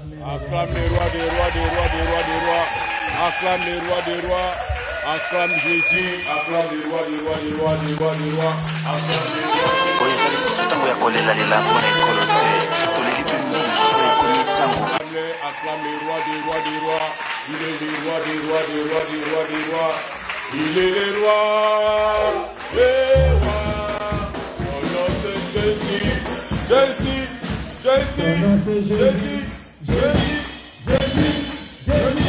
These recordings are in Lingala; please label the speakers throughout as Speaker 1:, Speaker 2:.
Speaker 1: Acclame les rois des rois, des rois, des rois, des rois. Acclame les rois des rois. Acclame Jésus. Acclame les rois des rois, des rois, des rois, des rois. Acclame les rois. Acclame les rois des rois, des rois. Il est le roi des rois, des rois, des rois, des rois. Il est le roi des rois. Son nom c'est Jésus. Jésus. Jésus. Jésus. Jésus. Jésus. Jésus.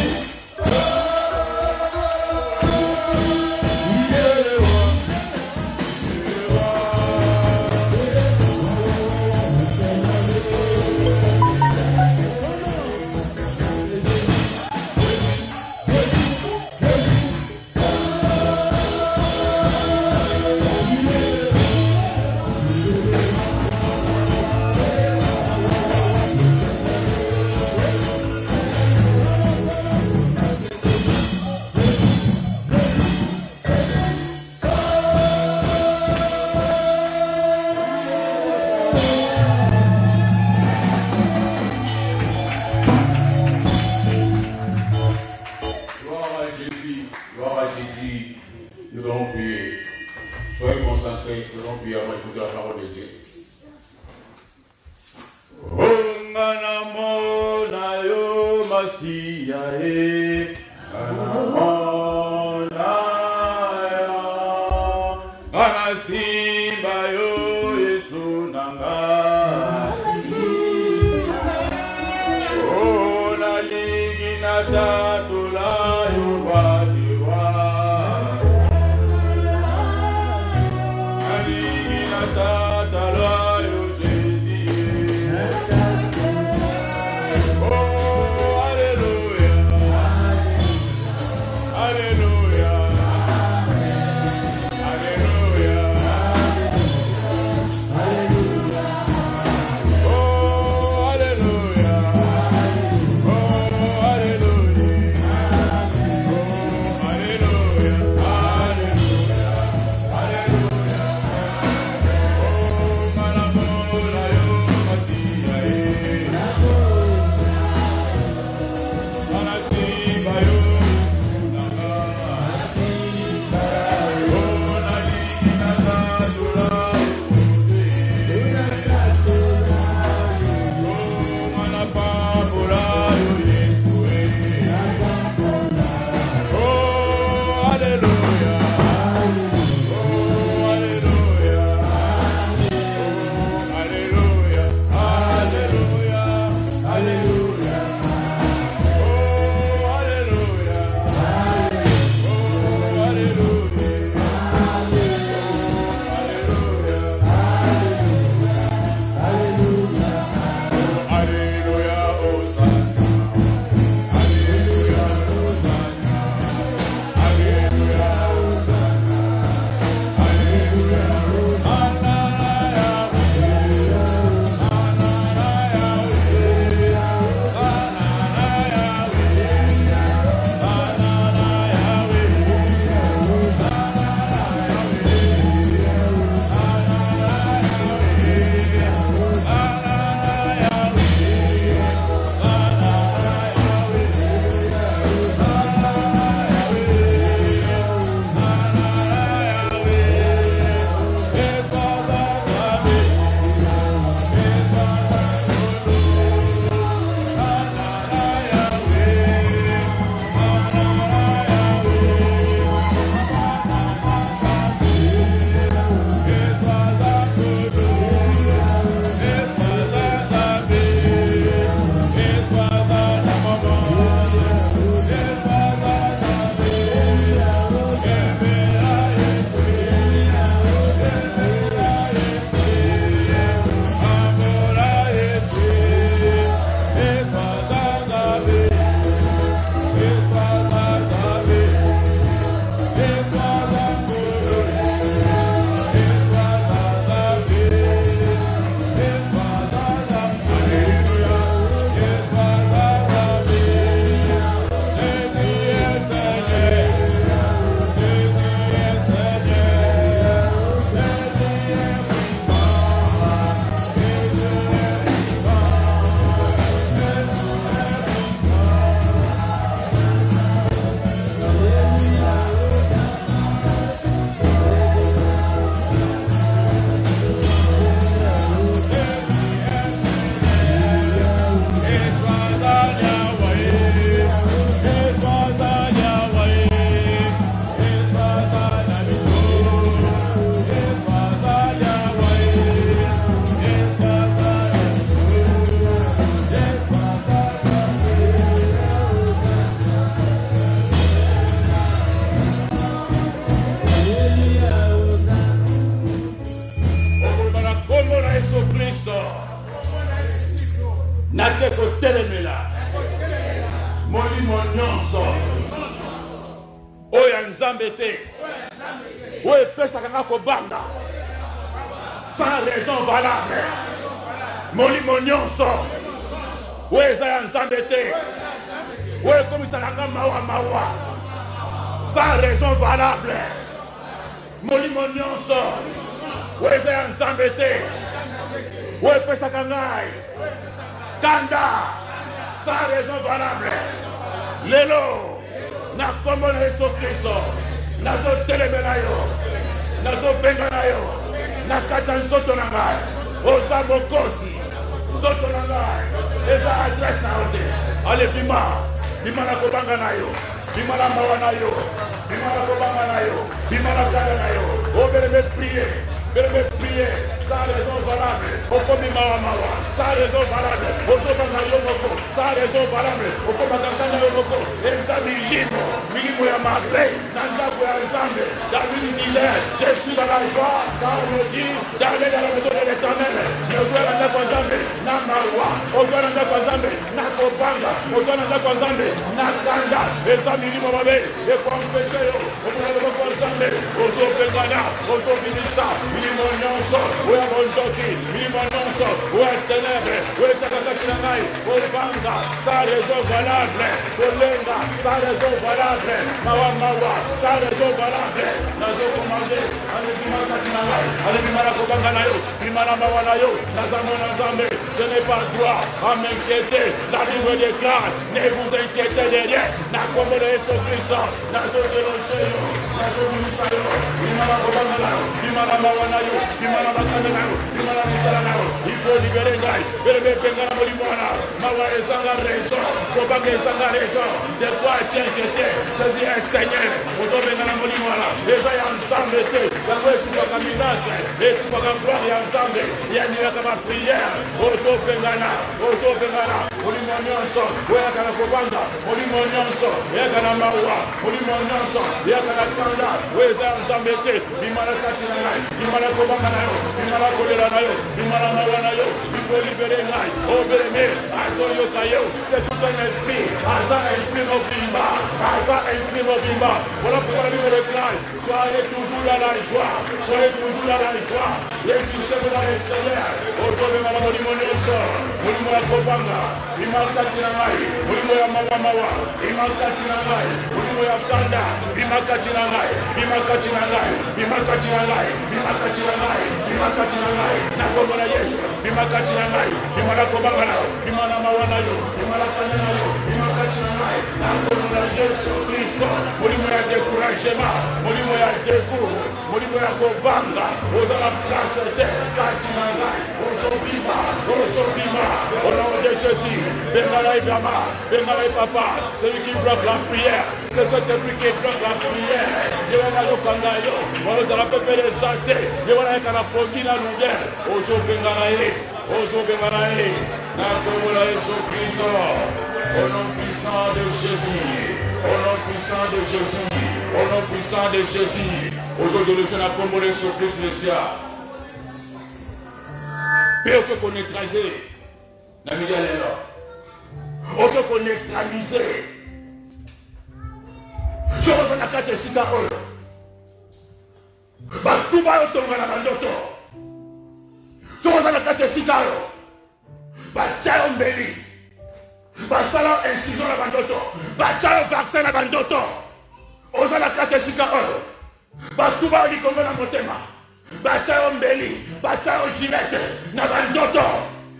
Speaker 1: nake kotelemela molimo nyonso oyo ya nzambe te oyo epesaka nga kobanga sans raison valable molimo nyonso oyo eza ya nzambe te oyo ekomisaka nga mawa sans raison valable molimo nyonso oyo eza ya nzambe te oyo epesaka ngai kanda sans raison valable lelo na kombo na Yesu Kristo nazotelemela yo nazobenga na yo na kati ya nzoto na ngai oza mokosi nzoto na ngai eza adresse na yo te ale bima na kobanga na yo bima na mawa na yo bima na kobanga na yo bima na kanda na yo obeleme prier sans raison valable okomi mawa sans raison valable ozobanga yo moko sans raison valable okobanga kanda yo moko eza milimo ya mabe na ndako ya nzambe David disait je suis dans la joie car on dit d'aller dans la maison de l'Éternel ozala ndako ya nzambe na mawa ozala ndako ya nzambe na kobanga ozala ndako ya nzambe na kanda eza milimo mabe ekompeshe yo ozala ndako ya nzambe ozobengana ozobinisa milimo nyonso oya bondoki milimo nyonso oya ténèbre oya takakati na ngai kobanga sans raison valable kolenga sans raison valable mawa sans raison valable nazokomande alebima kati na ngai alebima na kobanga na yo bima na mawa na yo nazambo na nzambe je n'ai pas droit à m'inquiéter la Bible déclare ne vous inquiétez de rien na kombo na Yesu Kristo nazodelonge yo nazobimisa yo bima na kobanga na yo bima na mawa na yo bima na bakande na yo bima na misala na yo il faut libérer ngai belebe penga na molimo wana mawa ezanga raison kobanga ezanga raison de quoi t'inquiéter c'est un Seigneur ozobenga na molimo wana eza ya nzambe te yango etubaka miracle etubaka gloire ya nzambe yanilaka bapriere ozobengana molimo nyonso oyaka na kobanga molimo nyonso oyaka na mawa molimo nyonso oyaka na kanda oyo eza ya nzambe te bima na kati na ngai bima na kobanga na yo bima na kolela na yo bima na mawa na yo ifo libere ngai obeleme azoyoka yo c'est tout un esprit aza esprit mobimba voilà pourquoi la Bible déclare soyez toujours dans la joie réjouissez-vous dans le Seigneur ozobema na molimo nyonso molimo ya kobanga bima kati na ngai molimo ya mawa bima kati na ngai molimo ya kanda bima kati na ngai bima kati na ngai bima kati na ngai bima kati na ngai bima kati na ngai na kombo na Yesu bima kati na ngai bima na kobanga na yo bima na mawa na yo bima na kanda na yo bima kati na ngai na kombo na Yesu Kristo molimo ya découragement molimo ya décour molimo ya kobanga ozala place te kati na ngai ozobima au nom de Jésus bengala Ibrahima bengala papa celui qui bloque la prière c'est cet esprit qui bloque la prière yewana lokanga yo ozala pepe les santé yewana kana pongi na longueur ozobengala ye na kombo na Yesu Kristo au nom puissant de Jésus au nom puissant de Jésus aujourd'hui je na kombo na Yesu Kristo Mesia pe okokoneutraliser na milieu lelo okokoneutraliser sokoza na kati esika oyo bato bayotonga na bandoto sokoza na kati esika oyo batia yo mbeli basala incision na bandoto batia yo vaccin na bandoto oza na kati esika oyo bato bayo likongo na motema batia yo mbeli batia yo gilete na bandoto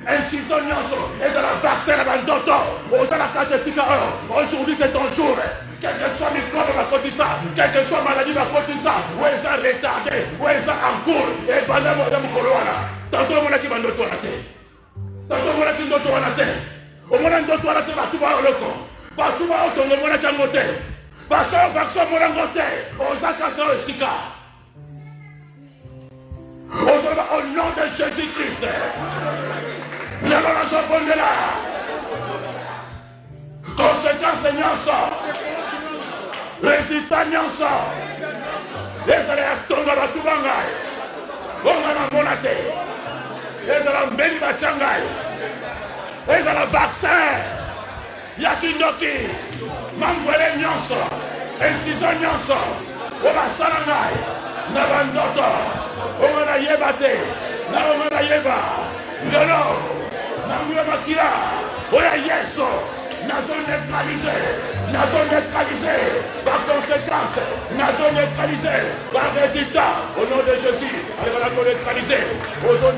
Speaker 1: incision nyonso ezala vaccin na bandoto oza na kati esika oyo aujourd'hui c'est ton jour quel que soit microbe bakotisa quel que soit maladie bakotisa oyo eza retardé oyo eza en cours ebanda moda mokolo wana tanto omonaki bandoto wana te tanto omonaki ndoto wana te omona ndoto wana te bato bayoloko bato bayotongo omonaki yango te bato oyo vaccin omonango te oza kaka oyo esika ozoloba au nom de Jésus Christ lelo nazobondela conséquence nyonso résultat nyonso ezala ya tonga bato bangai bonga na mona te ezala mbeli batya ngai ezala vaccin ya kindoki mangwele nyonso incision nyonso oyo basala ngai na bandoto oyo nayeba te na oyo nayeba lelo nangula makila oyo yesu nazo neutralisé par conséquence, nazo neutralisé par résultat, au nom de Jésus, allez voilà qu'on neutralisé, aux zones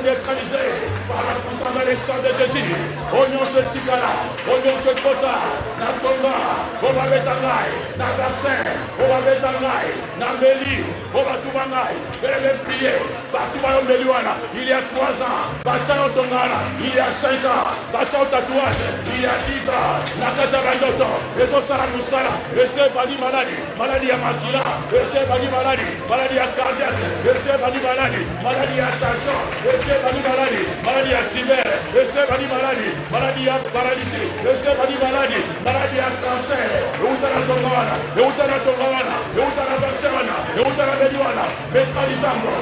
Speaker 1: neutralisées par la puissance de sang de Jésus, au nom de Tigala, au nom de Kota, Natonga, on va mettre un aïe, dans vaccin, on va mettre un aïe, dans Béli, on va tout bangaï, et même prier, partout dans Béliouana, il y a 3 ans, Bata Tongana, il y a 5 ans, Bata tatouage, il y a 10 ans, Nakata Bandoto, et tout ça, nous ça, et c'est pas maladie à Makila, et c'est pas maladie à cardiaque, et c'est pas maladie à tension, et c'est pas maladie à tibère, et c'est pas maladie à paralysie, et c'est pas maladie à cancer, et où t'as la Tongana, et où t'as la Tongana, et où t'as la Vaxana, et où t'as la Béliouana, neutralisando,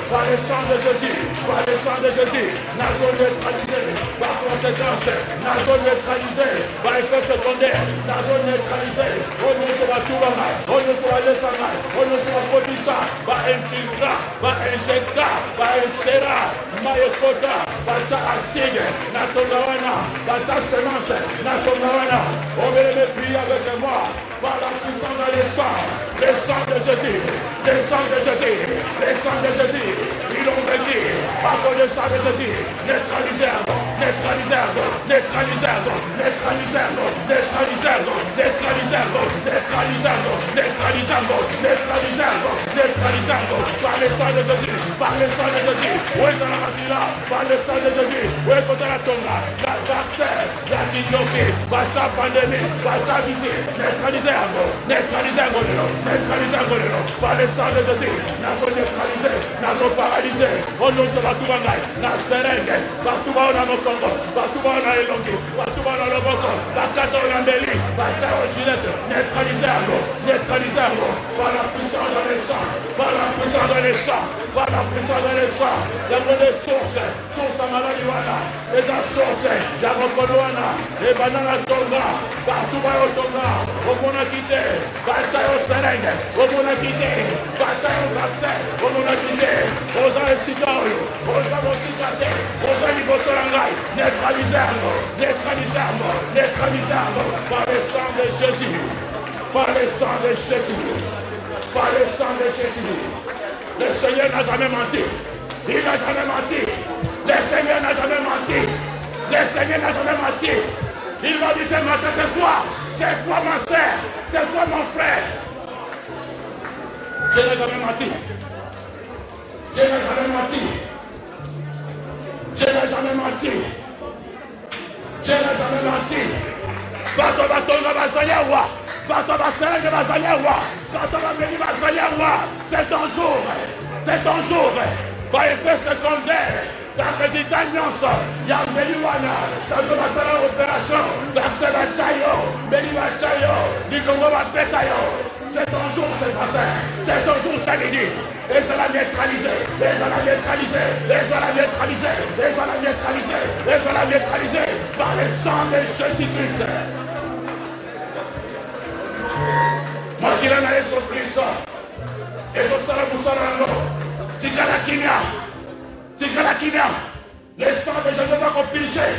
Speaker 1: par le sang de Jésus, nation neutralisée, par conséquence, nation neutralisée, par effet secondaire, nation neutralisée, on ne sera tout banga, on ne sera laissanga, on ne sera potissa, par infiltra, par injecta, par insera, maïkota, par sa acide, natongawana, par sa semence, natongawana, on va les prier avec moi, par la puissance de le sang de Jésus, le sang de Jésus, ils ont vaincu, par le sang de Jésus, neutralisez-le, par le sang de Jésus, par le sang de Jésus, où est la Makila, par le sang de Jésus, où est contre la Tonga, la vaccin, la Kindoki, par sa pandémie, par sa visée, neutralisez-le, par le sang de Jésus, nous neutralisé, nous paralysé, on nous a tout bagaille, la seringue, partout on a nos Congo, partout on a Elongi, partout on a le Boko, la carte on a Béli, la terre au gilet, neutralisez-le, par la puissance de l'essence, par la puissance de l'essence, par la puissance de l'essence, il y a des sources à Maladiwana, et la source, il y a Mokonoana, et Banana Tonga, partout au Tonga, au Monakité, bataille au seringue, au Monakité, bataille au vaccin, au Monakité, aux Alessitario, aux Amosicate, aux Alibosorangai, neutralisez-le, par le sang de Jésus, par le sang de Jésus, par le sang de Jésus. Le Seigneur n'a jamais menti. Il n'a jamais menti. Le Seigneur n'a jamais menti. Le Seigneur n'a jamais menti. Il m'a dit ce matin, c'est toi ma soeur, c'est toi mon frère. Je n'ai jamais menti. Je n'ai jamais menti. Je n'ai jamais menti. Je n'ai jamais menti. Bato Bazayawa. Bato Baseng Bazayawa. Bato Bameli Bazayawa. C'est ton jour. C'est ton jour. Par effet secondaire. La présidence, il y a Meliwana, ça doit passer l'opération, Barcela Chayo, Meliwa Chayo, Nikongo Batayo. C'est ton jour ce matin, c'est ton jour ce midi. Et ça l'a neutralisé, par le sang de Jésus-Christ. Moi qui l'en ai sur Christ, et pour ça, le sang de Jésus va compiler,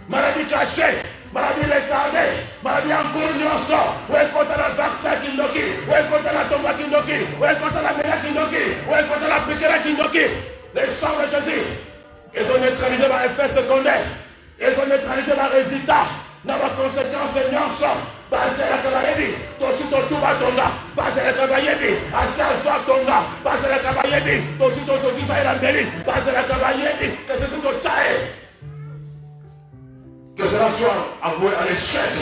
Speaker 1: maladie cachée, maladie retardée, maladie en cours nyonso, où est contre la vaccin Kindoki, où est contre la tomba Kindoki, où est contre la méla Kindoki, où est contre la piquera Kindoki. Le sang de Jésus, ils ont neutralisé par effet secondaire, ils ont neutralisé par résultat, dans la conséquence nyonso. Base la Kabayebi, Tosuto Tuba Tonga, Base la Kabayebi, Asal Soa Tonga, Base la Kabayebi, Tosuto Sokisa et la Beli, Base la Kabayebi, Tosuto Tchae. Que cela soit avoué à l'échec.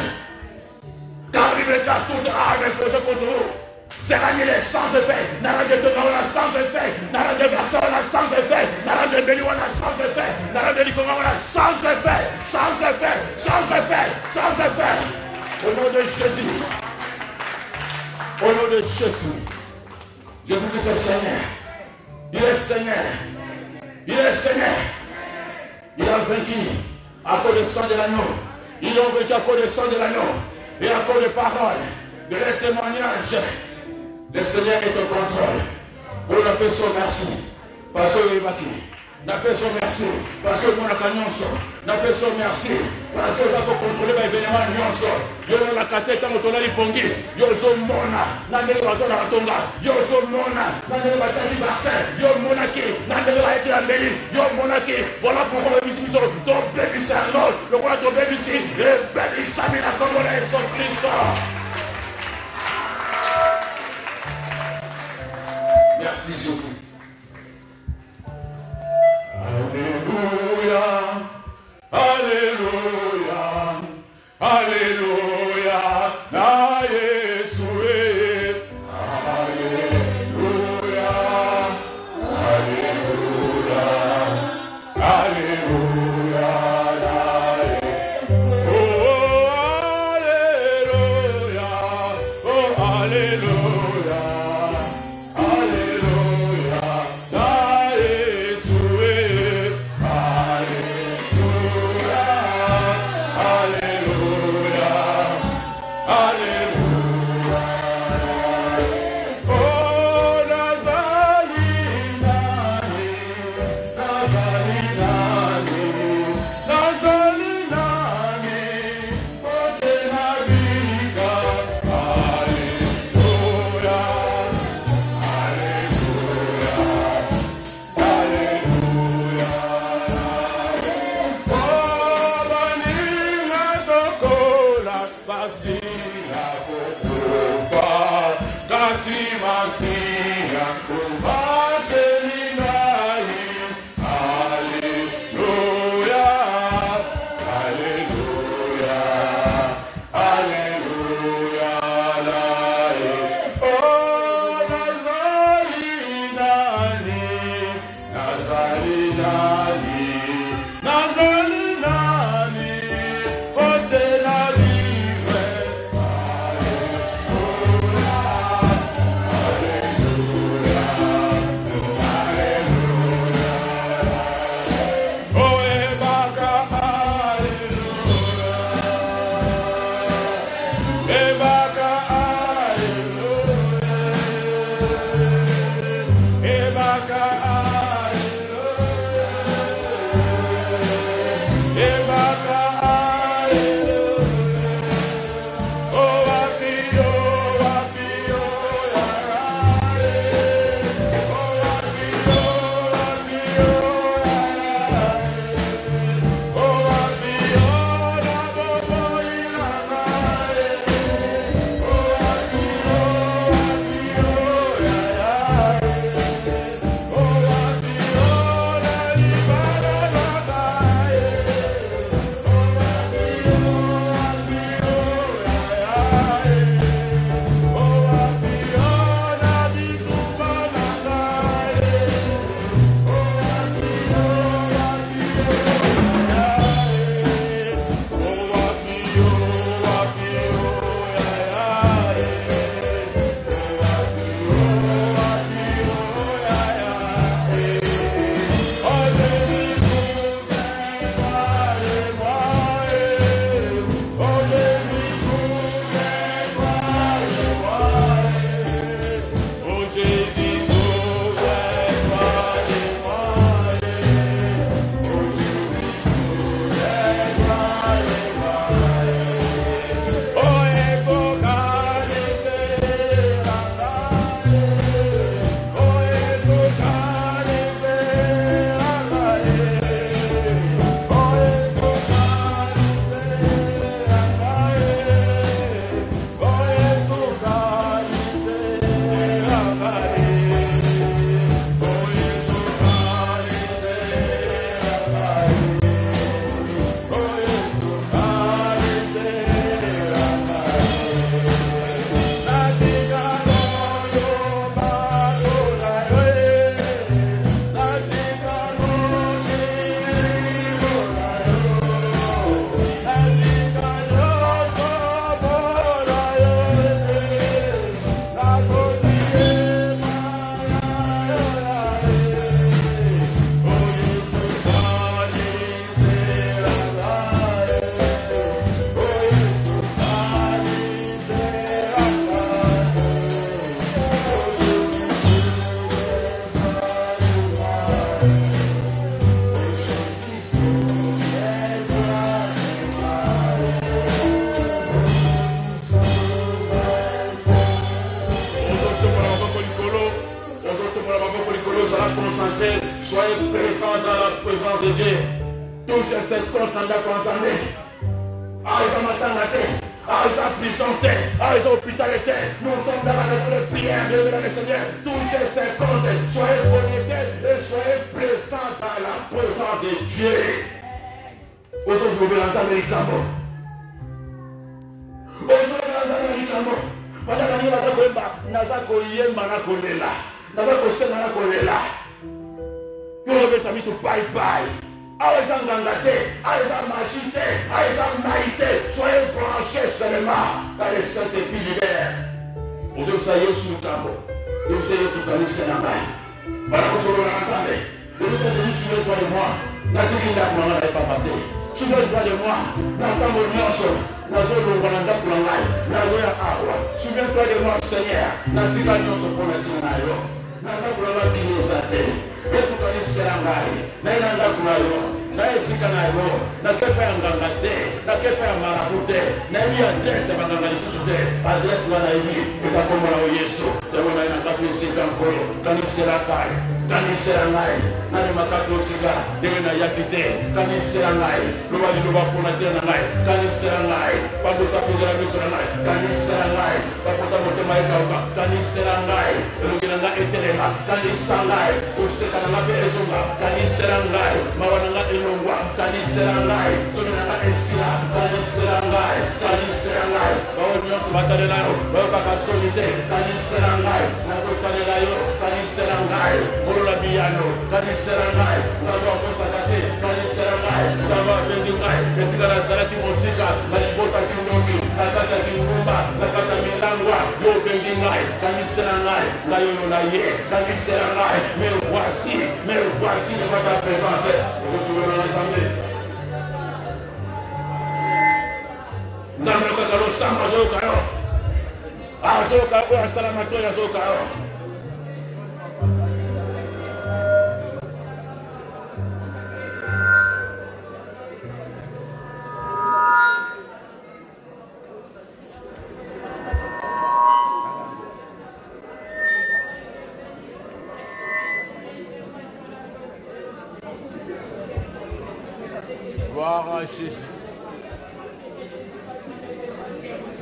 Speaker 1: Car il est à toute arme projet contre nous. C'est ramener les sans effet, Nara de Tonga on a sans effet, Nara de Versa on a sans effet, Nara de Beli on a sans effet, Nara de Likonga on a sans effet. Au nom de Jésus. Au nom de Jésus. Je vous dis le Seigneur. Il est Seigneur.
Speaker 2: Il est Seigneur. Il a vaincu à cause du sang de l'agneau. Ils ont vaincu à cause du sang de l'agneau. Et à cause des paroles, de les témoignages. Le Seigneur est au contrôle. Pour la personne, merci. Parce que il est battu. La personne, merci. Parce que mon acanyonso. La personne, merci. Parce que j'ai contrôlé l'événement nyonso. Yo la kate tango tola lipongi. Yo so mona. Nandele bato na katonga. Yo so mona. Nandele batali bakse. Yo mona ki. Nandele ba eti ambeli. Yo mona ki. Voilà pourquoi le bisi miso. Ton baby c'est un autre. Le roi ton baby si. Et baby sami la Congo et son Christ. Merci Jésus. Alléluia, Alléluia, Alléluia, na Yeshua. Alléluia, Alléluia, Alléluia, oh, Alléluia. de Dieu. Tout geste contre la consommé. Ah, ils ont matin. Ah, ils ont prison. Ah, ils ont hospitalité. Nous sommes dans la prière de le Seigneur. Tout geste contre. Soyez connectés et soyez présents dans la présence de Dieu. Aujourd'hui, vous voulez lancer l'Américain. Aujourd'hui, l'Américain. Pendant que nous avons dit, nous avons dit, nous avons dit, you always have to bye. Always en gangaté, always en magité, always en maïté. Soyez branchés seulement dans les saints épis libères. Vous savez sous le campo. Vous savez sous le Sénat. Voilà que vous l'entendez. Vous savez sous le toit de moi. N'a dit qu'il n'a pas battu. Sous le toit de moi. N'entends mon nyonso. Souviens-toi de moi, Seigneur. N'a dit qu'il nyonso pour la tinayo. Nanda kulala kini zate. Yetu kanisa yangai. Na inanda kunayo. Na esika nayo. Na kepa ya ngangate. Na kepa ya marabute. Na ili adresse baganga lisute. Adresse wana ili. Eza komona o Yesu. Ewa na inanda kunisika nkolo. Kanisa lakai. Kanisa yangai. Nani makatu usika. Ewe na yakite. Kanisa yangai. Luwa ni luwa kuna tena ngai. Kanisa yangai. Pambu sapinjera miso yangai. Kanisa yangai. Paputa motema ekauka. Kanisa yangai. Elugina nga etele. Kanisa ngai, useka na maberezonga, kanisa ngai, mawana nga elongwa, kanisa ngai, somena nga esila, kanisa ngai, baonyo batalela yo, baka solide, kanisa ngai, nazo talela yo, kanisa ngai, kolola biyano, kanisa ngai, zaba kosakate, kanisa ngai, zaba bendi ngai, esika na zalaki mosika, malibota kinongi, nakata kinumba, nakata milangwa, yo bendi ngai, kanisa ngai, ngayo na ye. Mais voici devant ta présence. Vous pouvez l'entendre. Zambe kwa karo sama zoka yo. Azoka kwa salama to ya zoka yo.
Speaker 1: Gloire à Jésus.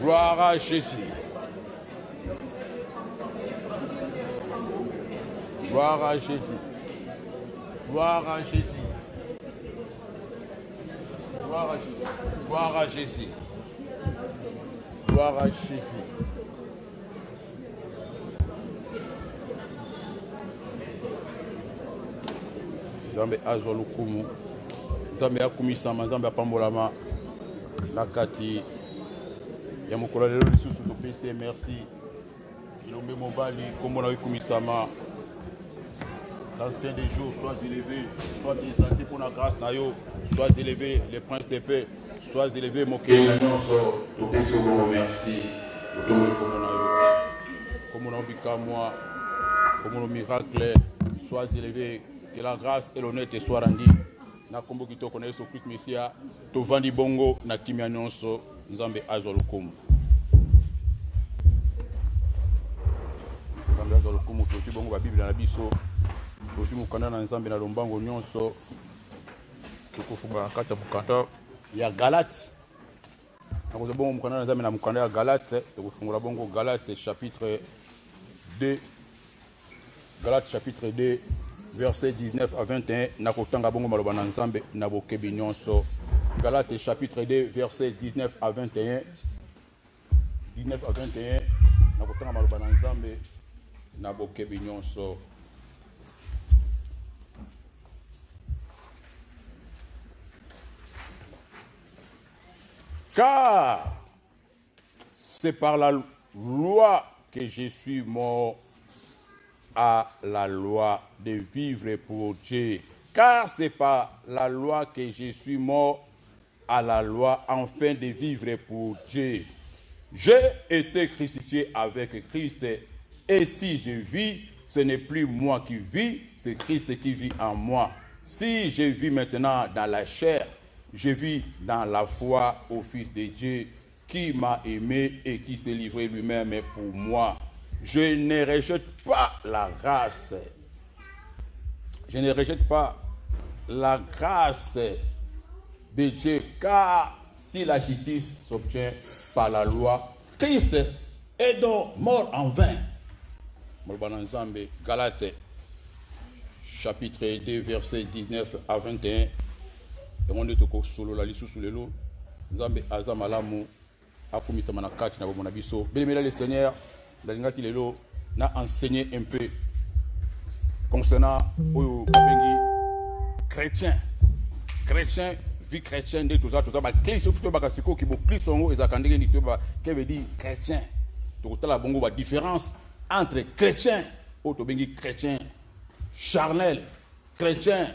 Speaker 1: Gloire à Jésus. Gloire à Jésus. Gloire à Jésus. Gloire à Jésus. Gloire à Jésus. Gloire à Jésus. Nzambe azolukumu. Nzambe akumisama, Nzambe apambolama nakati ya mokolo lelo lisusu topesi merci. Ilombe mobali kombo na ikumisama. L'ancien des jours, sois élevé, sois exalté pour la grâce na yo, sois élevé, les princes de paix, sois élevé mon cœur.
Speaker 2: Merci.
Speaker 1: Comme on bika moi, comme on miracle, sois élevé, que la grâce et l'honneur te soient rendus. Na kombo kito kona Yesu Christ Messia, to vandi bongo na kimia nyonso, Nzambe azolukumu. Nzambe azolukumu, to bongo ba Bible na biso. Tosi mukanda na Nzambe na lombango nyonso. Tukufunga kata bukata ya Galate. Nakoze bongo mukanda na Nzambe na mukanda ya Galate, tukufungula bongo Galate chapitre 2. Galate chapitre 2 verset 19 à 21. Nakotanga bongo maloba na Nzambe na bokebi nyonso. Galate chapitre 2 verset 19 à 21. 19 à 21. Nakotanga maloba na Nzambe na bokebi nyonso. Car c'est par la loi que je suis mort à la loi de vivre pour Dieu. Car c'est par la loi que je suis mort à la loi afin de vivre pour Dieu. J'ai été crucifié avec Christ et si je vis, ce n'est plus moi qui vis, c'est Christ qui vit en moi. Si je vis maintenant dans la chair, je vis dans la foi au Fils de Dieu qui m'a aimé et qui s'est livré lui-même pour moi. Je ne rejette pas la grâce. Je ne rejette pas
Speaker 2: la grâce de Dieu, car si la justice s'obtient par la loi, Christ est donc mort en vain. Galates chapitre 2 verset 19 à 21. Nzambe azamalamu akumisa manakati na bomona biso. Bénémonia le Seigneur, dalingaki lelo na enseigner un peu concernant oyo abengi chrétien. Chrétien, vie chrétienne de tout ça ba Christ futo ba kasiko ki bo Christ ngo ezakandenge ni to ba que veut dire chrétien. To la bongo ba différence entre chrétien o to bengi chrétien charnel, chrétien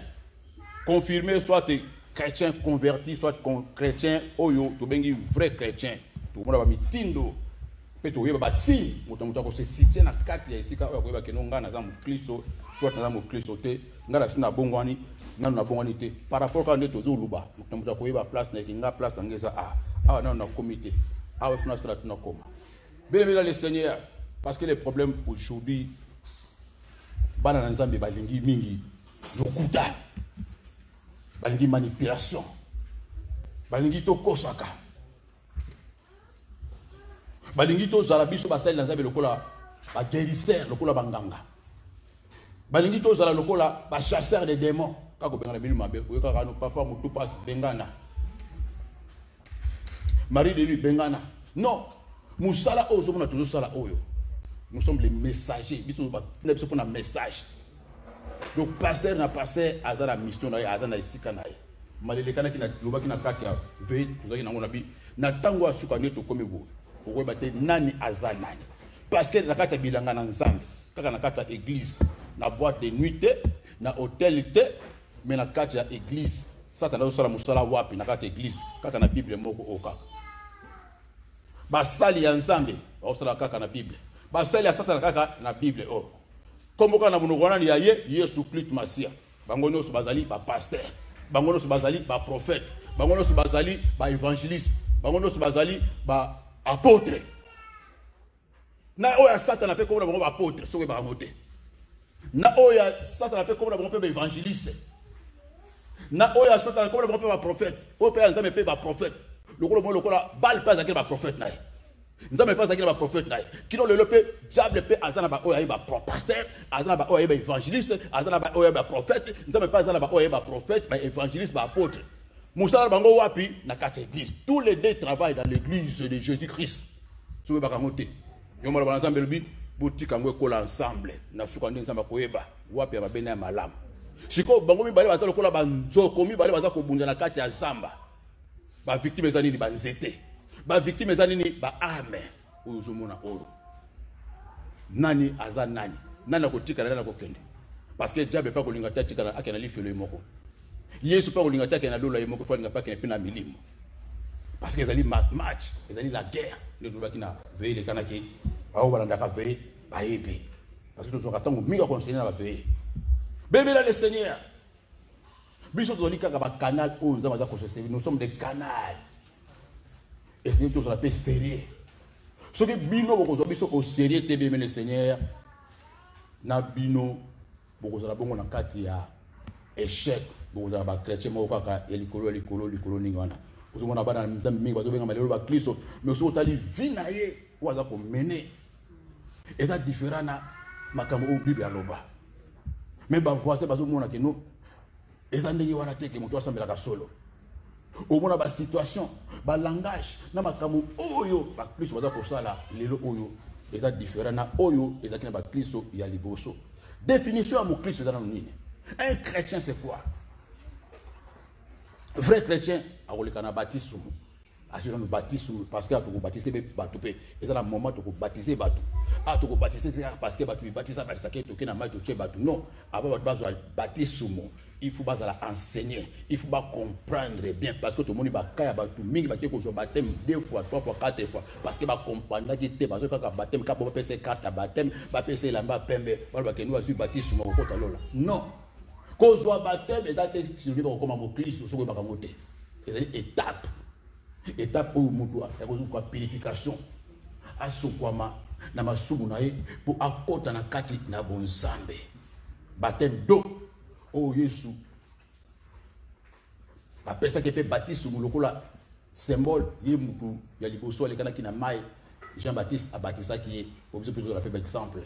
Speaker 2: confirmé soit chrétien converti, soit chrétien oyo to bengi vrai chrétien. To mona ba mitindo pe to yeba ba signe moto ko se situe na kati ya isika oyo ko yeba ke nonga na za mu Kristo, soit na za mu Kristo te ngala sina bongwani ngana na bongwani te par rapport ka ndeto zo luba moto ko yeba place na kinga place na ngeza na na comité fina sala tuna koma. Bénémonia le Seigneur, parce que les problèmes aujourd'hui bana nzambe balingi mingi lokuta balingi manipulation balingi to kosaka balingi to zala biso basali na nzambe lokola ba guérisseur lokola banganga balingi to zala lokola ba chasseur de démons kako bengana bilu mabe oyeka kanu papa mutu passe bengana Marie de lui bengana non musala ozo mona toujours sala oyo. Nous sommes les messagers. Nous sommes un message. Donc, passer na passer à la mission, à la mission. Malelekana qui n'a pas na katia veille, vous avez na bi na tango asukane to comme vous. Pour battre nani azanani. Parce que na kata bilanga na nzambe, kaka na kata église, na boîte de nuit, na hôtel, mais na kata église. Satan na sala musala wapi na kata église, kaka na Bible moko oka. Basali ya nzambe, osala kaka na Bible. Basali ya Satan kaka na Bible oh. Comme quand on a dit Yesu Christ Masia, bangono su bazali ba pasteur, bangono su bazali ba prophète, bangono su bazali ba évangéliste, bangono su bazali ba apôtre. Na oya Satan a fait comme ba apôtre, so ba moté. Na oya Satan a fait comme ba évangéliste. Na oya Satan a fait comme ba prophète. O père nzambe pe ba prophète. Lokola bal pas akela ba prophète na. Nzambe pas akela ba prophète na. Kino le pe diable pe azana ba oya ba pasteur, azana ba oya ba évangéliste, azana ba oya ba prophète, nzambe pas azana ba oya ba prophète, ba évangéliste, ba apôtre. Musala bango wapi na kati église. Tous les deux travaillent dans l'église de Jésus-Christ. Souwe ba kamote. Yo mala ba nzambe lobi boutique ngwe kola ensemble. Na suka ndi nzamba koyeba wapi ya babena ya malamu. Siko bango mi bale bazalo kola banzoko mi bale bazako bunja na kati ya zamba. Ba victime ezani ni ba nzete. Ba victime ezani ni ba ame. Oyo zomona oyo. Nani aza nani? Nani akotika nani akokende? Parce que diable pas kolinga tatika na akena lifelo moko. Yesu pas kolinga tatika na lola moko fa linga pa kena pina milimo. Parce que ezali match, ezali la guerre. Le doba kina veille le kanaki. Ba obalanda ka veille ba yebi. Parce que tout katango minga conseiller na ba veille. Bénémonia le Seigneur. Nous sommes canal où nous sommes des canaux. Et c'est tout ça appelle sérieux. Ce que bino beaucoup au sérieux bien le Seigneur. Na bino beaucoup la bongo na kati ya échec beaucoup la ba chrétien mo kaka elikolo ningwana. Vous mona bana nzambe mingi bazo benga malelo ba Kristo mais so tali vina ye waza ko mener. Et ça différent na makambo au Bible aloba. Mais ba voici bazo mona ke no ezandenge wana teke moto asambela ka solo au mona ba situation ba langage na makamu oyo ba Kristo baza ko sala lelo oyo eza différent na oyo ezakina ba Kristo ya liboso. Définition à mon Kristo dans nini. Un chrétien c'est quoi? Vrai chrétien a roleka na baptisme. Assurant le baptisme parce que tu baptiser bato pe et dans le moment tu baptiser bato tu baptiser parce que bato baptiser parce que tu na mato tu bato non avant bato baptisme il faut pas enseigner il faut pas comprendre bien parce que tout le monde va kaya bato mingi ba ko so baptême 2 fois 3 fois 4 fois parce que ba comprendre qui te parce que quand baptême quand ba pese carte baptême ba pese lamba pembe ba ke nous azu baptisme ko kota lola non ko zo baptême et date sur le comme mon Christ so ko ba kamote c'est étape étape où mutu akozwa purification asokwama na masumu na ye pour akota na kati na bonzambe baptême d'eau oh Yesu La personne qui peut baptiser sur le symbole, il y a beaucoup, il y a des personnes qui ont maille. Jean-Baptiste a baptisé qui est, vous pouvez plutôt l'appeler exemple.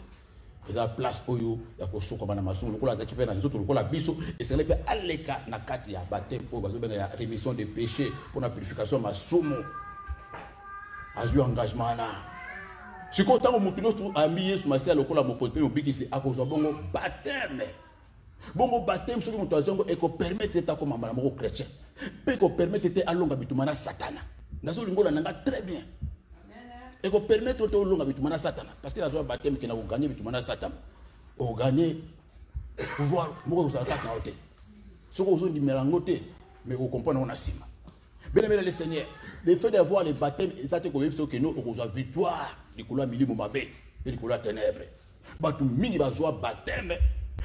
Speaker 2: Et la place où il y a des comme Amazon, le cola qui fait dans les autres, le cola biso, et c'est là que Aleka Nakati a baptême pour la rémission des péchés, pour la purification, ma somme, a eu engagement là. Si quand on a mis sur ma selle, le cola mon côté, au big, c'est à cause de bon baptême. Bon baptême, ce que nous avons et qu'on permet d'être comme un maman chrétien, puis qu'on permet d'être à l'onga bitumana satana. Nous avons très bien. Et qu'on permet de faire long avec le Satan. Parce que la joie baptême qui n'a pas gagné avec le Satan. On gagne pouvoir, moi, vous allez faire ce que vous avez dit, mais vous comprenez, on a sima. Bien aimé le Seigneur, le fait d'avoir les baptêmes, ça te convainc que nous avons victoire du couloir milieu Mobabé et du couloir ténèbres. Batu mingi ba joie baptême,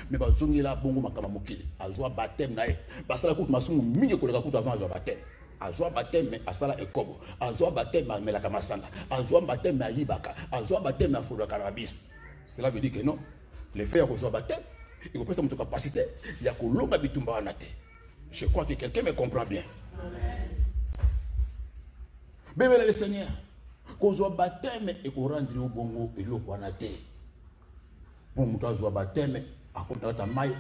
Speaker 2: mais ba zongi la bongo makama mokili. A joie baptême nae. Parce que la coute masumu mingi ko la coute avant joie baptême. A joie baptême mais à sala ekobo. A joie baptême mais la kamasanga. A joie baptême mais yibaka. A joie baptême mais foudra cannabis. Cela veut dire que non. Les frères ko joie baptême, il faut pas notre capacité, il y a ko longa bitumba anate. Je crois que quelqu'un me comprend bien. Bien le Seigneur, qu'on soit baptême et qu'on rende au bongo et l'eau qu'on a été. Bon, nous avons baptême, à côté de ta maille,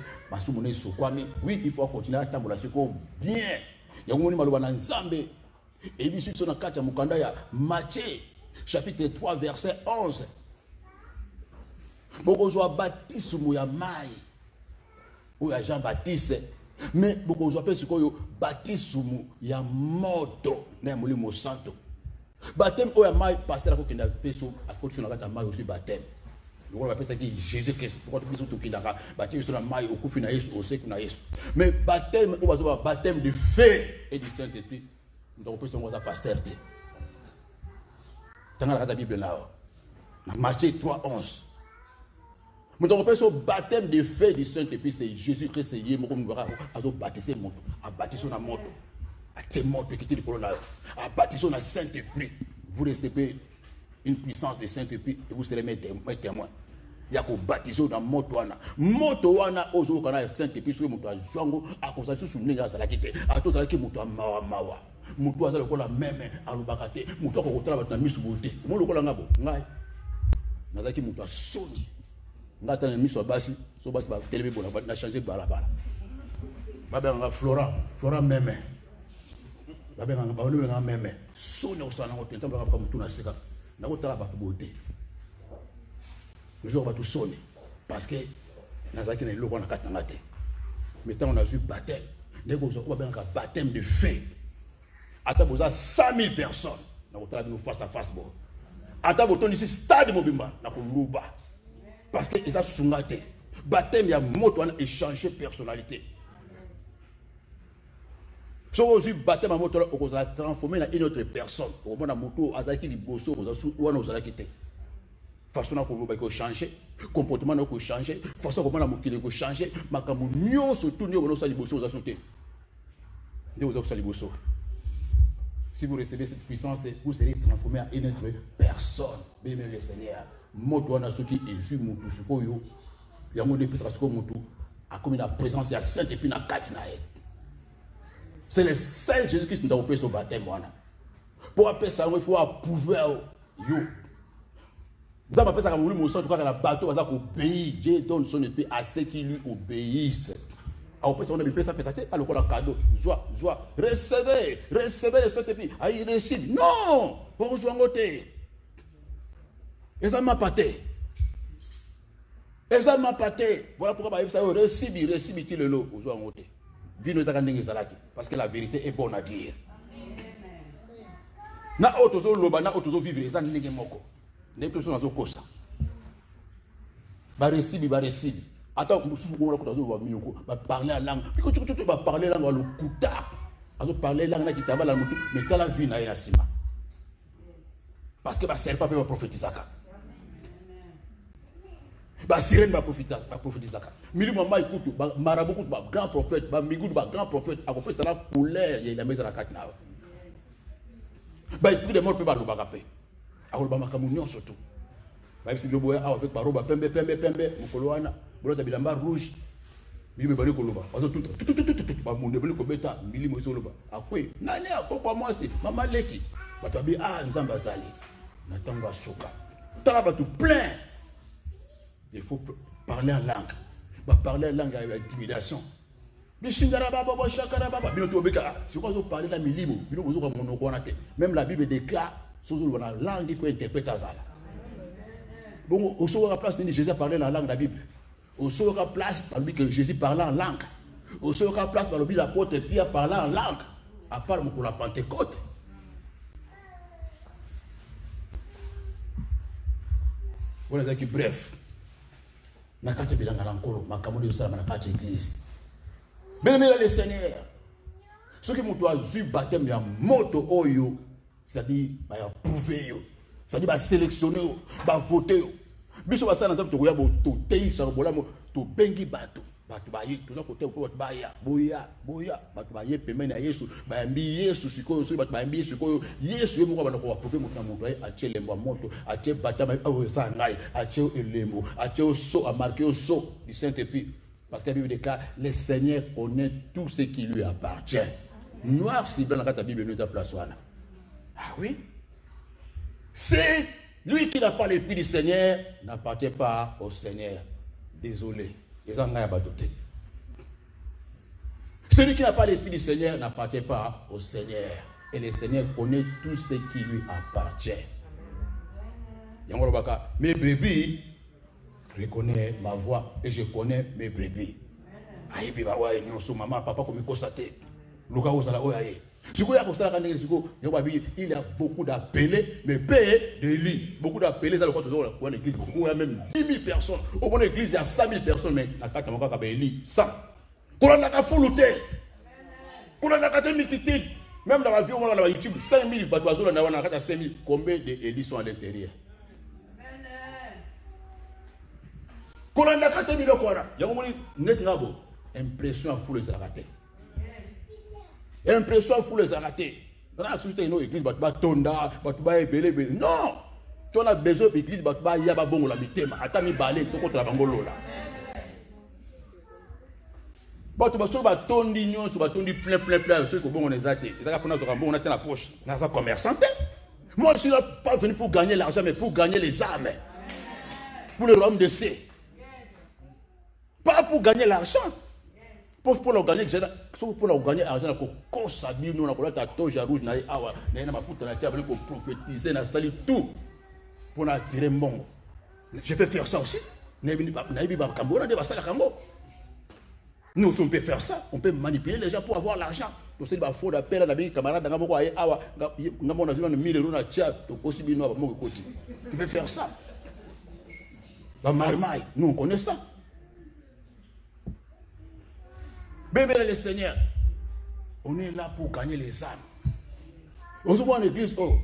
Speaker 2: oui, il faut continuer à attendre la seconde bien. Il y a un moment où on a Nzambe, et il dit sur la carte de Mukandaya, Matthieu, chapitre 3, verset 11. Bon, qu'on soit baptiste ou ya maille, ou ya Jean-Baptiste. Mais beaucoup de gens sont baptisés ya moto na muli mo santo. Baptême o ya mai pasteur ko kinda peso a continue na mai aussi baptême. Nous on appelle ça qui Jésus Christ. Pourquoi tu tout kinda baptême sur la mai au kufi na Yesu au sek na Yesu. Mais baptême o va baptême de feu et du Saint-Esprit. Donc on peut se pasteur té. Tanga la Bible là. Na Matthieu 3:11. Nous avons fait baptême de feu du Saint-Esprit, c'est Jésus-Christ, c'est Yé, à baptiser mon à baptiser la moto, à tes motos qui étaient le colonel, à baptiser la Saint-Esprit. Vous recevez une puissance de Saint-Esprit et vous serez mes témoins. Il y a qu'au baptiser dans motoana. Motoana, au jour qu'on a Saint-Esprit, sur le moto à Jango, à cause de ce souvenir à la quitter, à tout à qui moto à Mawa. Moto à la même à l'obacate, moto à travailler dans Miss Beauté. Mon local en abo, ngai. Nazaki moto à Sony. Ngata mis sur basi, so basi ba télé bon na changer balabala. Ba benga Flora meme. Ba benga ba onu benga meme. So ne osana ko tenta ba mutu na sika. Na ko tala ba beauté. Le jour va tout sonner parce que nazaki na loko na katanga te. Mais tant on a vu baptême, dès qu'on ba benga baptême de feu. Ata boza 100 000 personnes. Na ko tala nous face à face bon. Ata boton ici stade Mobimba na ko luba. Parce qu'ils ont soumaté. Baptême, il y a moto à échanger personnalité. Si on a baptême à moto, on va transformer en une autre personne. On va moto à qui bosso, on va quitter. Façon qu'on changer, comportement qu'on changer, façon qu'on changer, mais comme nous surtout nous on a les bosso, on a sauté. Nous avons les bosso. Si vous recevez cette puissance, vous serez transformé en une autre personne. Bien le Seigneur. Moto na soki ezu mutu sikoyo ya mo depuis parce que mutu a comme la présence de la Sainte et puis na kati na elle. C'est le seul Jésus Christ nous a opéré au baptême wana. Pour appeler ça il faut approuver yo. Nous avons appelé ça comme le sang la bateau va obéir. Dieu donne son épée à ceux qui lui obéissent. Après ça on a appelé ça peut-être alors qu'on a cadeau. Joie, recevez le Saint-Esprit. Aïe récite. Non, pour jouer en côté. Et ça m'a pâté. Voilà pourquoi ça récibi le lot aux gens en côté. Parce que la vérité est bonne à dire. Na otozo loba na otozo vivre ça ndenge moko. Ndenge personne nazo kosa. Ba récibi. Attends, on va miyoko, ba parler la langue. Puis tu vas parler la langue le kuta. Azo parler la langue qui taba la mutu, mais ta la vie na ina sima. Parce que ba serre pas peut prophétiser ça. Ba sirène va prophétiser ça. Mili mama écoute, ba marabout écoute, ba grand prophète, ba migou ba grand prophète, a compris ça la colère, il y a la maison à quatre na. Ba esprit de mort peut ba lo bagapé. A ko ba makamunyo surtout. Ba esprit de boya avec ba roba pembe mukoloana, bolota bilamba rouge. milimo ebali koloba bazotuta bamundu ebali kobeta milimo ezoloba akwe nani akokwa mwasi mama leki bato babi nzambe azali na ntango asuka tala bato plein. Il faut parler en langue. Parler en langue avec intimidation. Même la Bible déclare, sur la langue, il faut interpréter ça. Bon, au second place, Jésus a parlé la langue de la Bible. Au second place, que Jésus parlait en langue. Au second place, l'apôtre Pierre parlait en langue. À part pour la Pentecôte. Voilà, bref. Nakati bilanga lankolo makamudi usala nakati église. Bien le Seigneur. Ce qui mutu azu baptême ya moto oyo, c'est-à-dire ba approuver yo, c'est-à-dire ba sélectionner yo, ba voter yo. Biso ba sana nzambe to koya bo to teisa bola mo to bengi bato. Bato ba yi to ko te ko ba ya boya bato ba ye pemene ya Yesu ba mbi Yesu sikoyo so bato ba mbi sikoyo Yesu ye moko ba ko approuver moto na moto a chelembo moto a che batama o sangai a che elemo a che so a marqué au so du Saint-Esprit parce que la Bible déclare le Seigneur connaît tout ce qui lui appartient. Noir si blanc dans la Bible nous a place wana. Ah oui. C'est lui qui n'a pas l'esprit du Seigneur n'appartient pas au Seigneur. Désolé. Celui qui n'a pas l'esprit du Seigneur n'appartient pas au Seigneur. Et le Seigneur connaît tout ce qui lui appartient. Mes brebis reconnaissent ma voix et je connais mes brebis. Maman, papa, comme il y a beaucoup d'appelés, mais peu d'élus. Beaucoup d'appelés dans l'église. Il y a même 10 000 personnes. Au bon église, il y a 100 000 personnes, mais la carte de élus, 100. Qu'on a qu'à foulouter. Qu'on a qu'à multitude. Même dans la vie, on a YouTube, 5 000 bateaux, on a qu'à 5 000. Combien d'élus sont à l'intérieur? Qu'on a qu'à 1 000 quoi. Il y a une impression à fouler les ratés. Impression fou les arrêter. Dans la société, une église, tonda, non! Tu as besoin d'église, yaba bongo la bitema. Atami balé, tu contre la bangolo là. Tu vas tondi nyon, tu vas tondi plein, ceux qui ont les athées. Et ça, on a la poche. On a ça commerçant. Moi, je suis là pas venu pour gagner l'argent, mais pour gagner les âmes. Pour le royaume de C. Pas pour gagner l'argent. Pour gagner l'argent, pour s'habiller, nous avons la toge rouge, pour prophétiser, tout pour attirer mon. Je peux faire ça aussi. Nous, on peut faire ça. On peut manipuler les gens pour avoir l'argent. Tu peux faire ça. Nous, on connaît ça. Bébé le Seigneur, on est là pour gagner les âmes. On se voit en église, oh,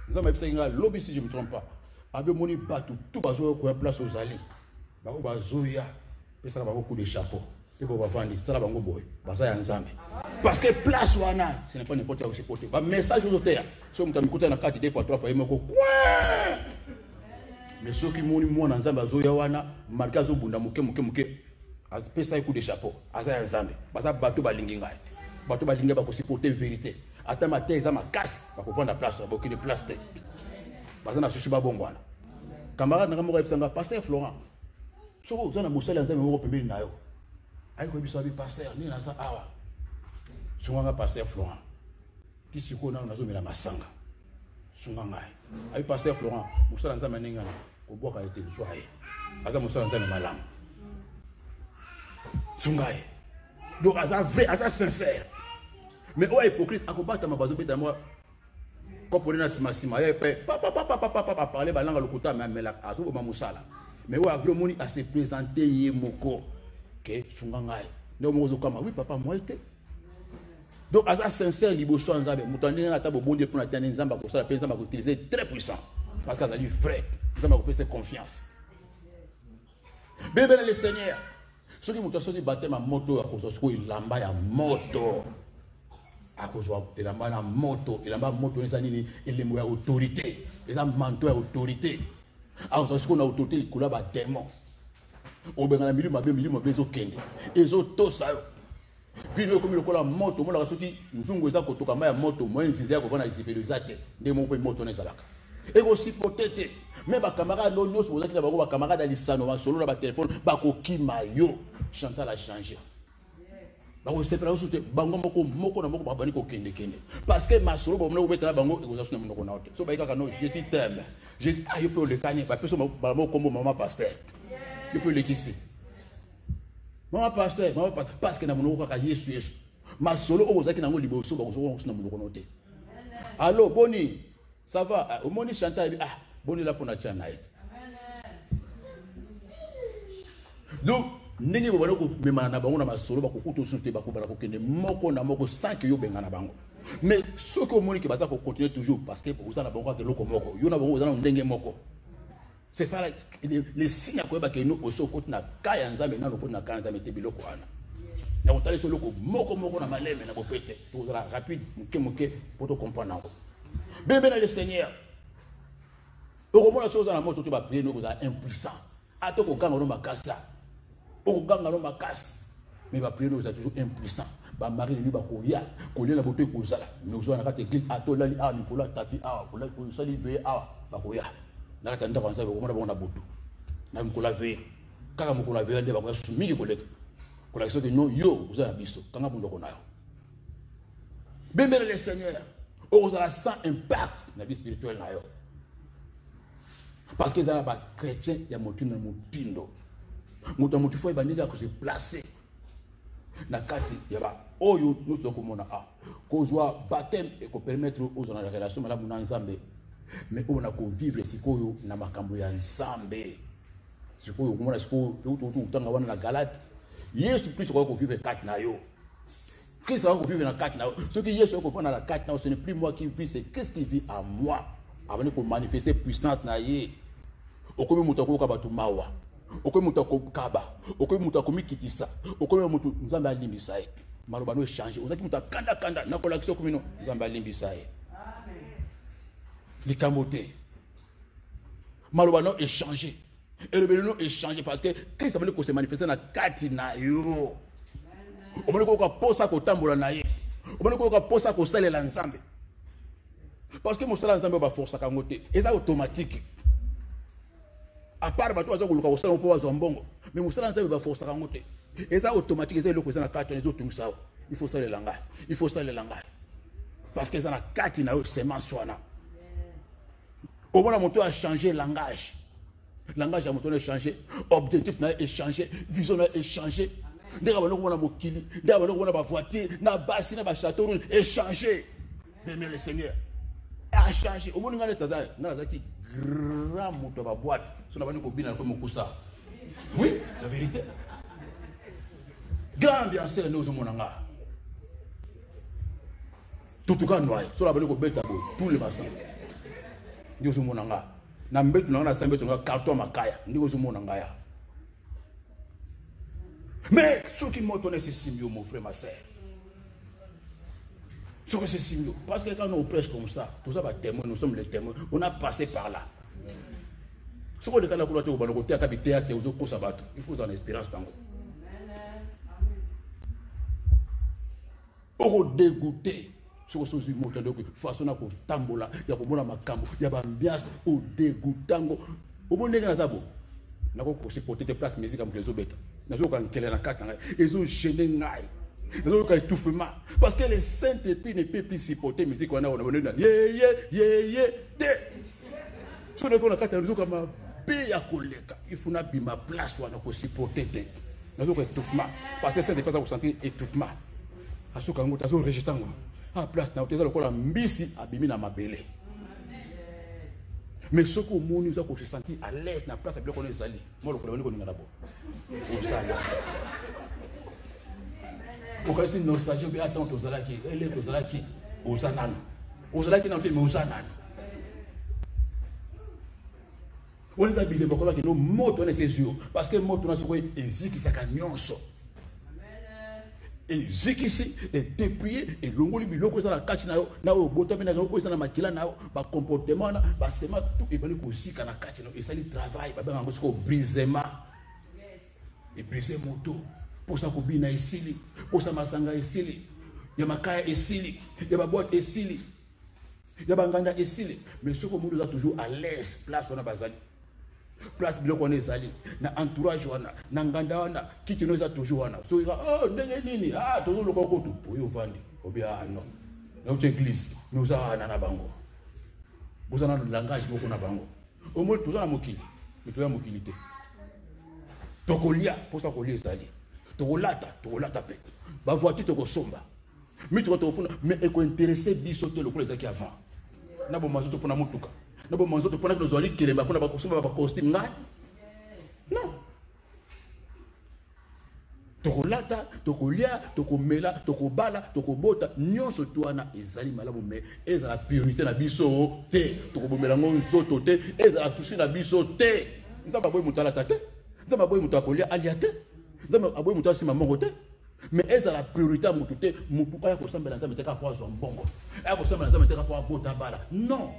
Speaker 2: si je ne me trompe pas, avec mon bateau, tout va se place aux allées. Ça va beaucoup de chapeaux. Parce que place wana, ce n'est pas n'importe où se porter. Message aux auteurs. Si on t'écoute dans 4 fois 3 fois, il me dit mais ceux qui m'ont dit moi dans Zamba Zoya wana, marqué zo bunda muke. Pesa un coup de chapeau, Aza Nzambe, Bata bateau balinginga, bateau balinga va supporter vérité. Attends ma tête, ma casse, va prendre la place, va de place. Bata na sushi babongwana. Camarade na mo sanga pasteur Florent. Soko zana musala Nzambe mo pembeni na yo. Ayi ko biso bi pasteur ni na sa awa. Sunga pasteur Florent. Ti siko na zo mela masanga. Sunga ngai. Ayi pasteur Florent, musala Nzambe ninga ko boka ete soaye. Aza musala Nzambe malamu. Sungaye. Donc, à vrai, à sincère. Mais au hypocrite, à combattre ma base de moi, quand on est dans ce massif, papa, parler, balanga le kota, mais la à tout moment, mais au vraiment, à se présenter, yemoko, que Sungaye. Donc, moi, oui, papa, moi, était. Donc, à sincère, libo soit en zabe, moutandé dans la table, bon Dieu, pour la terre, les zamba, pour ça, la paix, zamba, utiliser très puissant. Parce qu'elle a dit vrai, zamba, pour faire confiance. Bébé, le Seigneur. Ceux qui m'ont dit baptême à moto, à cause de il lamba ya moto. À cause de la moto, il lamba moto, les années, il est autorité. Il a manteau à autorité. À cause de qu'on a autorité, il coule à démon. au benga milima bezo kende ezo tosa yo vino comme le kola moto mona soki nzungu eza kotoka maya moto moyen nziza ko bana isipelo zate nde mo pe moto na zalaka et aussi potete mais ba camarade no nyos bozaki na bango ba camarade alisano ba solo na ba téléphone ba ko kimayo Chantal a changé bango sepela soute bango moko na moko ba bani ko kende parce que ma solo ba mona ko betana bango e ko zasuna moko na hote so ba ikaka no Jésus t'aime Jésus ayo pe le kanye ba peso ba mo kombo maman pasteur je peux le kisser maman pasteur parce que na monoko ka Yesu ma solo o bozaki nango liboso ba ko na monoko note allo boni ça va au moni Chantal boni là pour na tchanaït donc ndenge bobana ko memana na bango na ma solo ba ko kuto soute ba ko bala ko kende moko na moko sans que yo benga na bango mais ce que moni ke bata ko continuer toujours parce que vous na bango ka loko moko yo na bango za na ndenge moko. C'est ça les signes que nous aussi au côté na kaya nzambe na lokoti na kaya nzambe te biloko ana. Na otale so loko moko na maleme na bopete. Tu seras rapide muke pour te comprendre. Bébé le Seigneur. Au moment la chose na moto tu vas prier nous vous impuissant. Atoko kanga no makasa. O kanga no makasi. Mais va prier nous toujours impuissant. Ba mari ni ba koya, kolia na boto ko zala. Nous on a ka église atolali Nicolas tapi pour la ko sali ve ba koya. Na tanda kwanza ko mona bona boto na mkola ve kaka mkola ve nde bakwa sumiki koleka kola kiso que non yo uzana biso kanga bundoko nayo bembele le Seigneur ozala sans impact na vie spirituelle nayo parce que ça ba chrétien ya motindo mutu fo bandika ko se placer na kati ya ba oyo nous tokomona ko zwa baptême et ko permettre aux gens la relation malamu na nzambe. Mais on a vivre sikoyo na makambo ya nzambe sikoyo kumona sikoyo utanga wana na Galate Yesu Christ ko vivre kat na yo Christ ko vivre na kat na yo ce que Yesu ko fona na kat na yo ce n'est plus moi qui vis c'est qu'est-ce qui vit en moi avant de manifester puissance na ye okomi mutu ko ka batu mawa okomi mutu ko kaba okomi mutu ko mikitisa okomi mutu nzambe alimbisa ye maloba no changer on a ki mutu kanda na kola kiso komino nzambe alimbisa ye les camotés. Malobano est changé. Et le bénéno est changé parce que Christ a voulu qu'on se manifeste dans la katina yo. On voulu qu'on pose à côté de la naïe. On voulu qu'on pose à côté de l'ensemble. Parce que mon salaire ensemble va forcer à camoter. Et c'est automatique. À part bateau, on va pouvoir zombongo. Mais mon salaire ensemble va forcer à camoter. Et c'est automatique. C'est le côté de la katina yo tout ça. Il faut ça le langage. Il faut ça le langage. Parce que c'est la katina yo c'est mensuana. Au moment où mon a changé langage. Langage à mon tour a changé. Objectif a changé. Vision a changé. Dès qu'on a mon kili, dès qu'on a ma voiture, na bassin, na château rouge, a changé. Bien le Seigneur a changé. Au moment où on a qui grand moto ma boîte. Son abonné ko bina ko mon cousa. Oui, la vérité. Grand ambiance nous au monanga. Tout cas noir. Son abonné ko beta tous les bassins. Ndiyo zumonanga na mbetu na sambetu na carton makaya ndiyo zumonanga ya mais ceux qui m'ont donné ces signaux mon frère ma sœur sur ces signaux parce que quand on prêche comme ça tout ça va témoin nous sommes les témoins on a passé par là ce qu'on est quand on a été au banco théâtre théâtre aux autres sabato il faut dans l'espérance tango au dégoûté sur ce sujet moteur de façon à tambola ya komona makambo ya ambiance au dégoûtango au bon nega nazabo nako ko supporter des places musique comme les obeta nazo kan kele na kata ezo gêner ngai nazo ka étouffement parce que les saints épis ne peuvent plus supporter musique on a ye te sur le ko na kata nazo kama be ya koleka il faut na bima place wana ko supporter te nazo ka étouffement parce que saints épis ça ko sentir étouffement asuka ngo tazo rejetango à place na oteza lokola mbisi abimi na mabele mais ce que mon nous a ko se sentir à l'aise na place bien connaît sali moi lokola ni ko ninga d'abord faut ça là pour que si nostalgie bien attend ozalaki elle est ozalaki ozalaki na mpe mais ozanana on est habillé pour que nos mots tournent ses yeux parce que mots tournent sur eziki saka nyonso et zikisi et dépouiller et longoli biloko ça la kati na o botami na ko ça na makila na ba comportement na ba sema tout et bani ko sika na kati na et ça li travail ba ba ngo ko brisement et briser moto pour ça kobina esili pour ça masanga esili ya makaya esili ya babote esili ya banganda esili mais ce que nous a toujours à l'aise place on a bazali place biloko on ezali na entourage wana na nganda wana kiti nous a toujours wana so oh ndenge nini ah toujours le kokoto oyo vandi obia non notre église nous a na bango vous avez le langage beaucoup na bango au moins tout ça na mokili mais tout ça mokilité tokolia pour ça kolia ezali tokolata pe ba voiture tokosomba mais tu vas mais eko intéressé biso te le ko ezaki avant na bo mazoto pona mutuka na bo mazoto pona ko zoli kelemba pona ba kosomba ba costume ngai non tokolata tokolia tokomela tokobala tokobota nyonso to wana ezali malamu mais ezala priorité na biso te tokobomela nzoto te ezala toucher na biso te nzamba boy mutala tate nzamba boy mutakolia alia te nzamba boy mutala sima mongo te mais ezala priorité à mutu te mutu aya kosambela nzamba te ka kwa zo mbongo aya kosambela nzamba te ka kwa bota bala non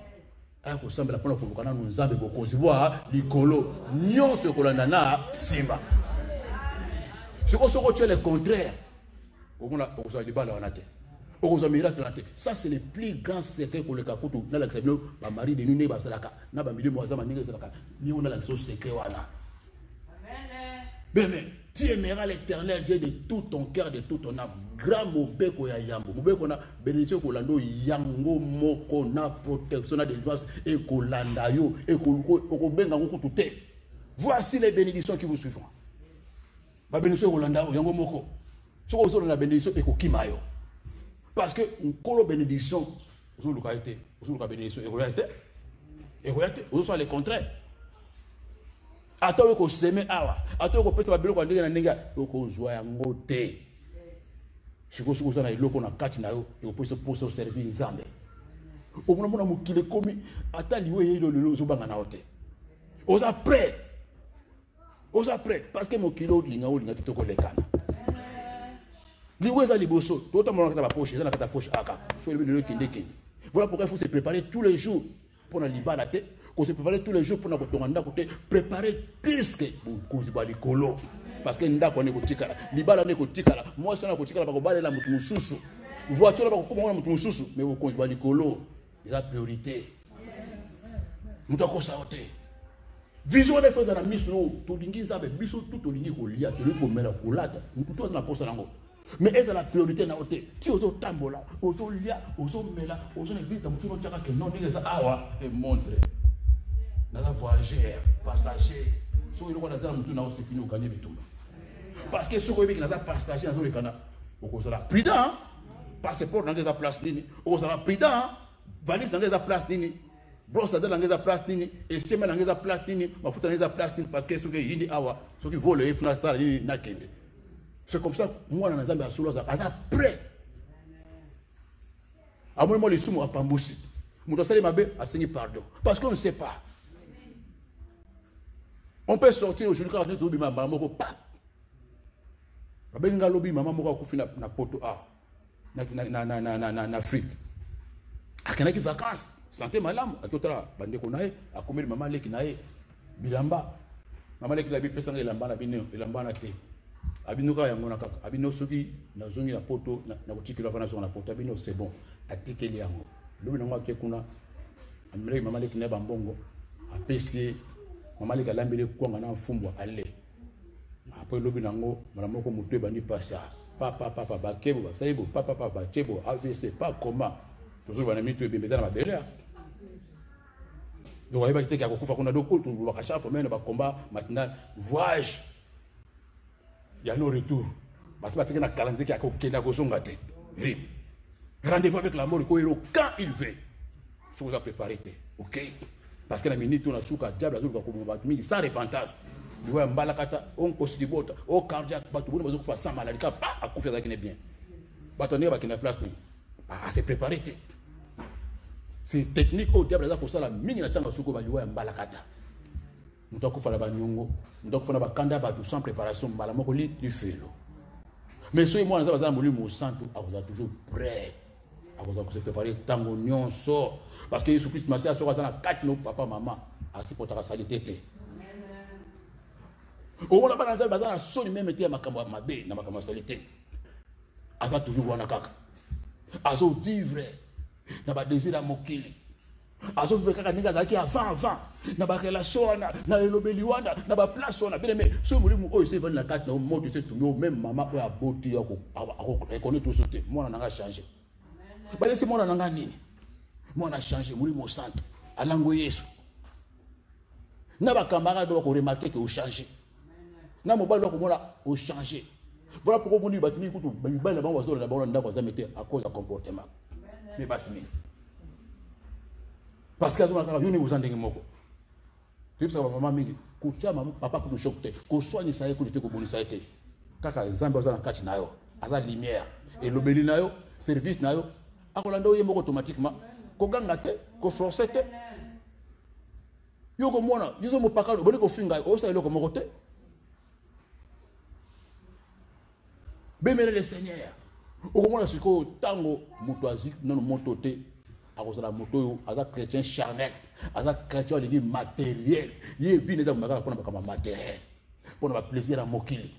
Speaker 2: aya kosambela pona kolukana no nzambe bokozibwa likolo nyonso kolanda na simba. Ce que tu es le contraire. Ça, c'est le plus grand secret pour le Kakutu. Dans l'exemple, ma mari de Nune Basalaka, n'a pas mis le mot à Zamanige Salaka, ni on a la sauce secret. Amen. Tu aimeras l'Éternel Dieu de tout ton cœur, de tout ton âme. Grand Mobeko ya Yambo. Mobeko na bénédiction Kolando Yango Moko na protection de défense et Kolanda yo et Kobenga Ngokutute. Voici les bénédictions qui vous suivront. La bénédiction Rolanda yango moko. Ce que vous avez la bénédiction et kokimayo. Parce que une bénédiction, vous avez été, vous avez bénédiction et vous avez été, vous avez le contraire. Attends que semer awa, attends que peut-être la bénédiction ndenge na ndenge, ko zwa yango te. Ce que vous avez le qu'on a catch na yo, et vous pouvez se servir nzambe. Au moment où il est commis, attends liwe le zo banga na hote. Vous êtes prêts. Vous êtes prêts parce que mon kilo linga kitoko lekana. Liweza liboso, tout le monde a poche, ça na ta poche aka. Soit le kinde kinde. Voilà pourquoi il faut se préparer tous les jours pour la libala te, qu'on se prépare tous les jours pour na kotonganda côté préparer plus que pour kuziba likolo. Parce que ndako ne kotikala, libala ne kotikala. Moi ça na kotikala ba ko balela mutu mususu. Voiture ba ko komona mutu mususu, mais vous kuziba likolo, la priorité. Mutu ko saote. Vision des choses à la mission, tout l'ingi avec biso tout au lingi kolia, tout le komela kolata, tout na posa nango. Mais est-ce la priorité na ote? Tu oso tambola, oso lia, oso mela, oso l'église dans tout le que non ni ça awa et montre. Na la voyageur, passager, so il a dans mutu na osi fini au gagner bitumba. Parce que ce que na za passager na zo le kana, oko sala prudent, passeport dans sa place nini, oko sala prudent, valise dans sa place nini. Brosse dans la place nini et sema dans la place nini mafuta dans la place nini parce que ceux qui yindi awa ceux qui volent et font ça nini na kende. C'est comme ça moi na nzambe asolo za après à moi les sumo apambusi muto sali mabe asengi pardon parce qu'on ne sait pas. On peut sortir aujourd'hui quand on dit maman moko pa babenga lobi maman moko akufina na poto a na Afrique akana ki vacances santé malamu akotala bande konae akomeli mama leki nae bilamba mama leki la bi pesa ngelamba na bino elamba na te abinuka yango na kaka abino soki na zongi na poto na kotikela fana sur na poto abino c'est bon atikeli yango lobi nango akekuna amre mama leki na bambongo apesi mama leki alambele kwanga na mfumbwa ale après lobi nango malamoko mutu ebandi pasa papa bakebo basaibo papa chebo AVC pas comment toujours bana mitu ebembeza na mabele. Donc il va dire qu'il y a beaucoup de choses qui vont se faire, mais combat maintenant voyage. Il y a nos retours. Parce que il y a un calendrier qui a été rendez-vous avec la mort quand il veut. Si vous avez préparé, ok. Parce que la minute on a souka diable sans repentance. Il y a un balakata, on considère bota, on cardiaque, bateau, on va faire ça maladie, pas à confier avec les biens. Bâtonnier va qu'il y a place. Ah, c'est préparé. C'est technique au diable pour ça la mine na tanga suko ba liwa mbalakata. Mutako fala ba nyongo, mutako fala ba kanda ba sans préparation mbala moko li du felo. Mais soyez moi na za molimu santo akoza toujours prêt. Akoza ko se préparer tango nyonso parce que Jésus Christ masia so na 4 no papa maman asi potaka salité. Au moins, bana nzambe bazana soni même te makambo mabe na makambo salité. Aza toujours wana kaka. Azo vivre na ba désir à mokili. Azo vivre kaka ninga zaki avant na ba relation na elobeli wana na ba place wana bien mais ce mulimu o c'est venu na carte na moto c'est tout même maman o aboti yako reconnaître tout sauter moi na nga changer. Ba laisser moi na nga nini. Moi na changer mulimu centre alango Yesu. Na ba camarade ko remarquer que o changer. Na mobile ko mona o changer. Voilà pourquoi on dit que les gens à cause du comportement. Mais pas si. Parce que vous en avez moko. Tu sais, maman, papa, pour nous choquer, qu'on soigne ça et qu'on était bon, ça a été. Kaka, les gens ont catch nayo, aza lumière et l'obéli nayo, service nayo, à Colando y est automatiquement. Qu'on gagne te, qu'on force te. Yo comme moi, yo sommes pas calme, bon qu'on finga, on sait le comme côté. Bémele le Seigneur. Au moment où tango mutoazik non mototé à cause de la moto, à chrétien charnel, à chrétien de matériel. Il vient de me pour comme matériel, pour le plaisir à mokili.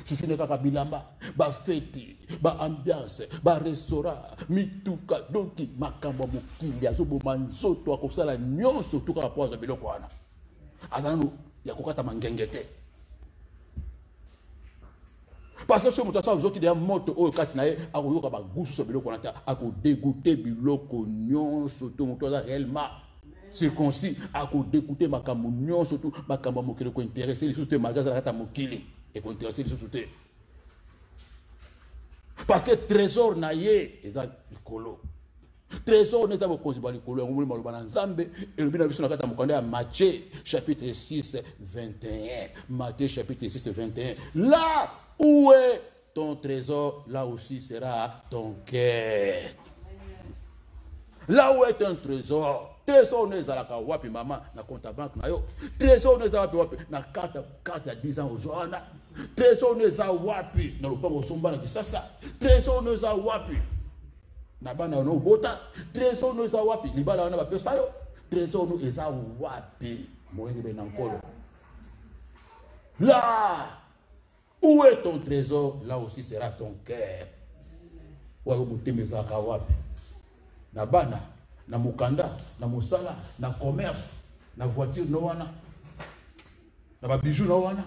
Speaker 2: Si ce n'est pas bilamba, ba fête, ba ambiance, ba restaurant, mituka, donc makambo mokili, azobo manzoto akosala nyonso tout rapport à biloko wana. Azana ya kokata mangengete. Parce que ce que vous avez dit, moto au katinae, à vous avez goûté sur biloko nata, à vous dégoûter biloko nyon surtout moto réellement circoncis, à vous dégoûter ma camunion surtout ma camunion qui est intéressé les sous magasin la mokili et qui intéressé les sous. Parce que trésor naie est un colo. Trésor n'est pas possible à l'école. On voulait mal Nzambe et le bien avisé na kata mokanda à Matthieu chapitre 6 21. Matthieu chapitre 6 21. Là où est ton trésor, là aussi sera ton cœur. Là où est ton trésor, trésor n'est pas la wapi maman na compte à banque na yo. Trésor n'est pas wapi na carte à 10 ans aux joana. Trésor n'est pas wapi na lopango somba na kisasa. Trésor n'est pas wapi na bana no bota. Trésor n'est pas wapi libala na ba pesa yo. Trésor nous eza wapi moyenge benankolo. Là où est ton trésor, là aussi sera ton cœur. Na bana, na mukanda, na musala, na commerce, na voiture no wana, na bijou no wana.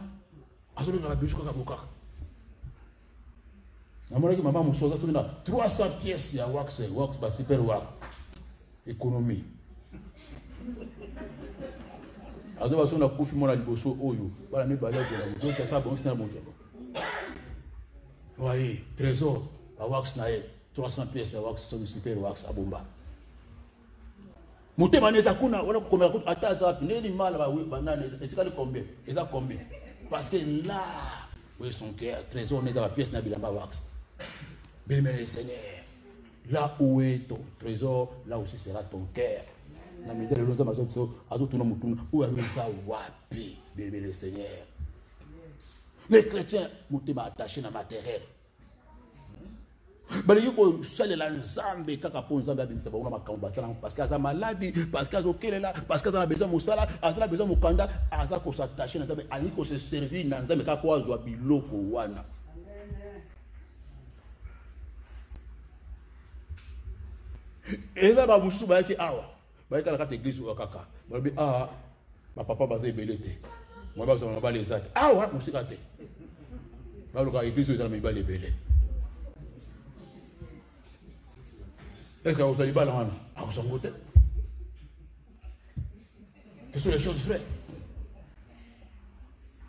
Speaker 2: Azolo na bijou kaka boka. Na mona ki maman musoza tu na 300 pièces ya wax ba super wax. Économie. Azolo basona kufi mona liboso oyo, bana mi balé de la moto, ça bon c'est un bon. Oui, trésor, à wax nae, 300 pièces à wax, sur super wax à bomba. Mouté maneza kuna, on a combien de attaques, n'est mal, oui, banane, et c'est combien? Et ça combien? Parce que là, oui, son cœur, trésor n'est pas pièce, n'a pas wax. Bien, le Seigneur, là où est ton trésor, là aussi sera ton cœur. Na médaille de l'Ozama, à tout le monde, où est le wapi, bien, le Seigneur. Les chrétiens sont attachés à la matériel. Parce qu'ils ont maladie, parce qu'ils ont là, parce qu'ils ont besoin de musala, ils ont besoin de mukanda, ils ont s'attacher à la ils ont se servir dans la maison pour avoir biloko wana. Et là, bah musu bah qui awa, bah qui a la église ou kaka, bah bi ah, ma papa basé belete. Moi, je ne vais pas les autres. Ah ouais, je suis raté. Je vais pas les belés. Est-ce que vous allez pas là? Ah, vous en côté. Ce sont les choses vraies.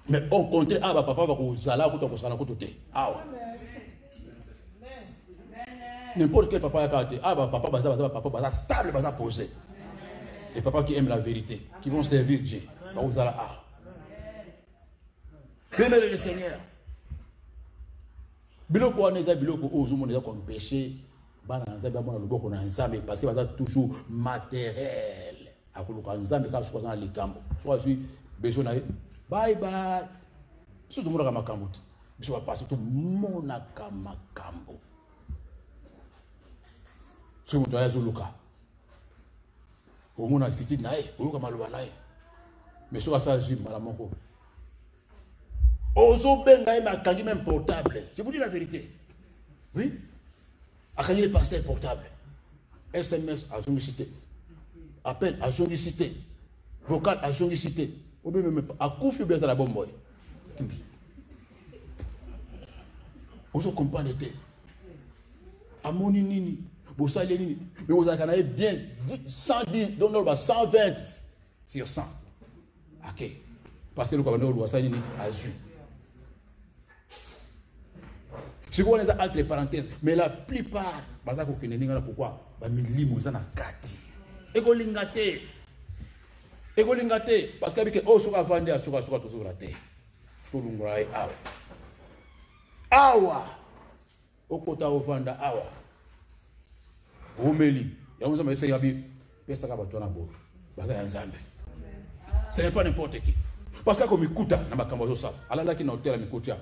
Speaker 2: Mais au contraire, ah, papa va vous aller à côté. Ah ouais. N'importe quel papa a caractère. Ah, papa va stable, va poser. Les papas qui aiment la vérité, qui vont servir Dieu. Vous allez ah. Bénir le Seigneur. Biloko waneza biloko ozumo neza comme péché, bana nzambe bana loboko na nzambe parce que baza toujours matériel. Akuluka nzambe ka soko na likambo. Soit suis besoin na bye bye. Surtout mona kama kambo. Biso pas surtout mona kama kambo. C'est mon toya zuluka. Au mona attitude nae, o kama loba nae. Mais soit ça zui malamoko. Ozo benga ma kangi même portable. Je vous dis la vérité. Oui. A kangi les pasteurs portable. SMS à zongicité. Appel à zongicité. Vocal à zongicité. Ou bien même à Koufi bien dans la bombe. Ozo comprend l'été. À mon nini. Vous savez nini. Mais vous avez bien 110, donc 120 sur 100. Ok. Parce que le gouvernement doit s'aligner à Zu. Ce qu'on est entre les parenthèses, mais la plupart, pourquoi? Parce que oh, ce qu'on va vendre, ce qu'on va rater. Tout le monde est awa. Awa. Au côté au vendre awa. Omeli. Il y a un homme qui a dit, ce n'est pas n'importe qui. Parce que comme écoute, na makambo ça, alala ki na hôtel amikotia.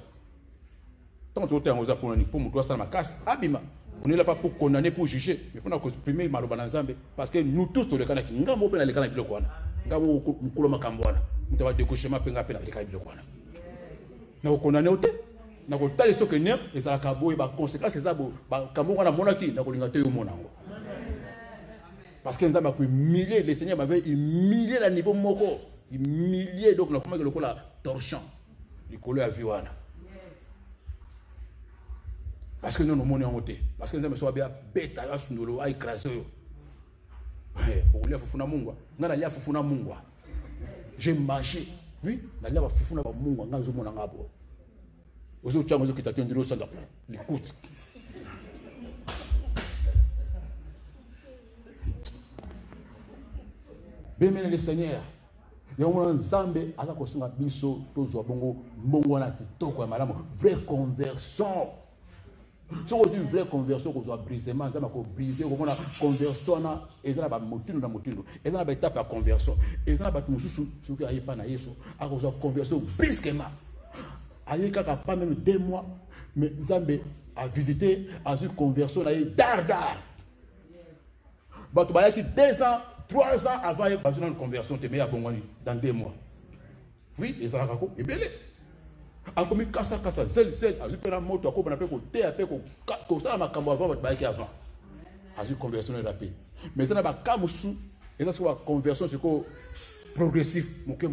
Speaker 2: Tant que hôtel ngoza pour nous doit ça na casse abima. On est là pas pour condamner, pour juger, mais pour exprimer maloba na Nzambe parce que nous tous to le kana ki ngamo pe na le kana biloko wana. Ngamo mukolo makambo wana. Mutaba décochement pe ngape na le kana biloko wana. Na ko condamner hôtel, na ko tali soke ne ezala kabo e ba conséquences ça ba kambo wana monaki na ko linga te yo monango. Parce que Nzambe a humilié, le Seigneur m'avait humilié à niveau moko. Humilié, donc, comment que le col a torchant. Le col a vu. Parce que nous nous monnaie en hauteur. Parce que nous sommes bien bêtes à nous à écraser. On l'a fufuna mungwa. On a l'a fufuna mungwa. J'ai mangé. Oui, on a l'a fufuna mungwa. On a zo mona ngabo. Aux autres gens qui t'attendent au centre. L'écoute. Bien, le Seigneur. Il y a un Nzambe à la kosunga biso tozo bongo mbongo na kitoko ya malamu vraie conversion. Si on dit vraie conversion qu'on soit brisement Nzambe ko briser ko na conversion na ezala ba motindo na motindo ezala ba étape ya conversion ezala ba mususu soki ayepa na Yesu a ko soit conversion brusquement ayeka ka pas même 2 mois mais Nzambe a visité a une conversion na dardar bato ba yaki 2 ans 3 ans avant, il y a une conversion dans 2 mois. Oui, et ça va et bien. En comme kasa, celle, à une moto, à couper un peu, comme ça, ma cambo avant, avant. À une conversion est rapide. Mais ça n'a pas kamoussou, et ça, c'est une conversion, c'est progressif. Mouké.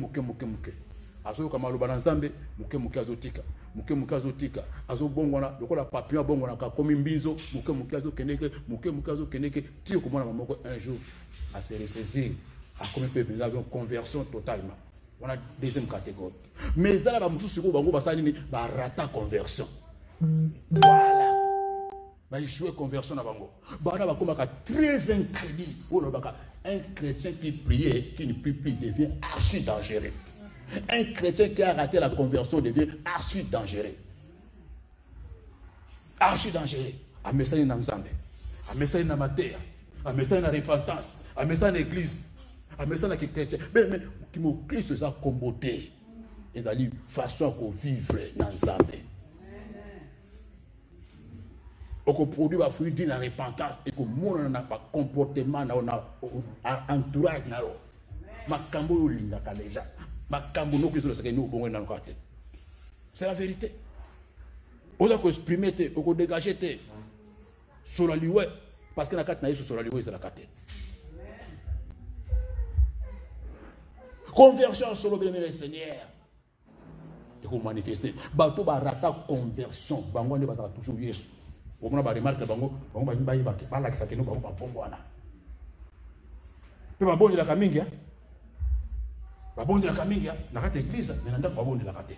Speaker 2: Azo kama lo bananzambe, mouké azotika. Mouké azotika. Azo bongona, le la papillon bongona, comme mbinzo, mouké azokeneke, mouké azokeneke, tire comme un jour. À se ressaisir, à combien de nous avons une conversion totalement. On a deuxième catégorie. Mais ça, là, va rata conversion. Voilà. Va échouer conversion à Bango. Va très incrédible. Un chrétien qui priait, qui ne prie plus, devient archi dangereux. Un chrétien qui a raté la conversion devient archi dangereux. Archi dangereux. A message dans Nzambe. A message dans ma terre. A message dans repentance. A message dans l'église. A message dans les chrétiens. Mais qui me Christ ça comboté. Et dans la façon qu'on vivre dans Nzambe. On produit un fruit de la repentance et que mon n'a pas comportement on a entourage na ro. Makambo yo linga déjà. Makambo no kiso sake no bongo na nkate. C'est la vérité. On a ko exprimer te, on ko dégager te. Sur la liwe parce que na kate na Yesu sur la liwe c'est la kate. Conversion sur le bien Seigneur. Et qu'on manifester. Bato ba rata conversion. Bango ne ba toujours Yesu. On a remarqué bango ba bayi ba la kisake no bango ba pombo ana. Pe ba bonde la kamingi. Ba bonde la kamingi na kate église mais nanda ba bonde la kate.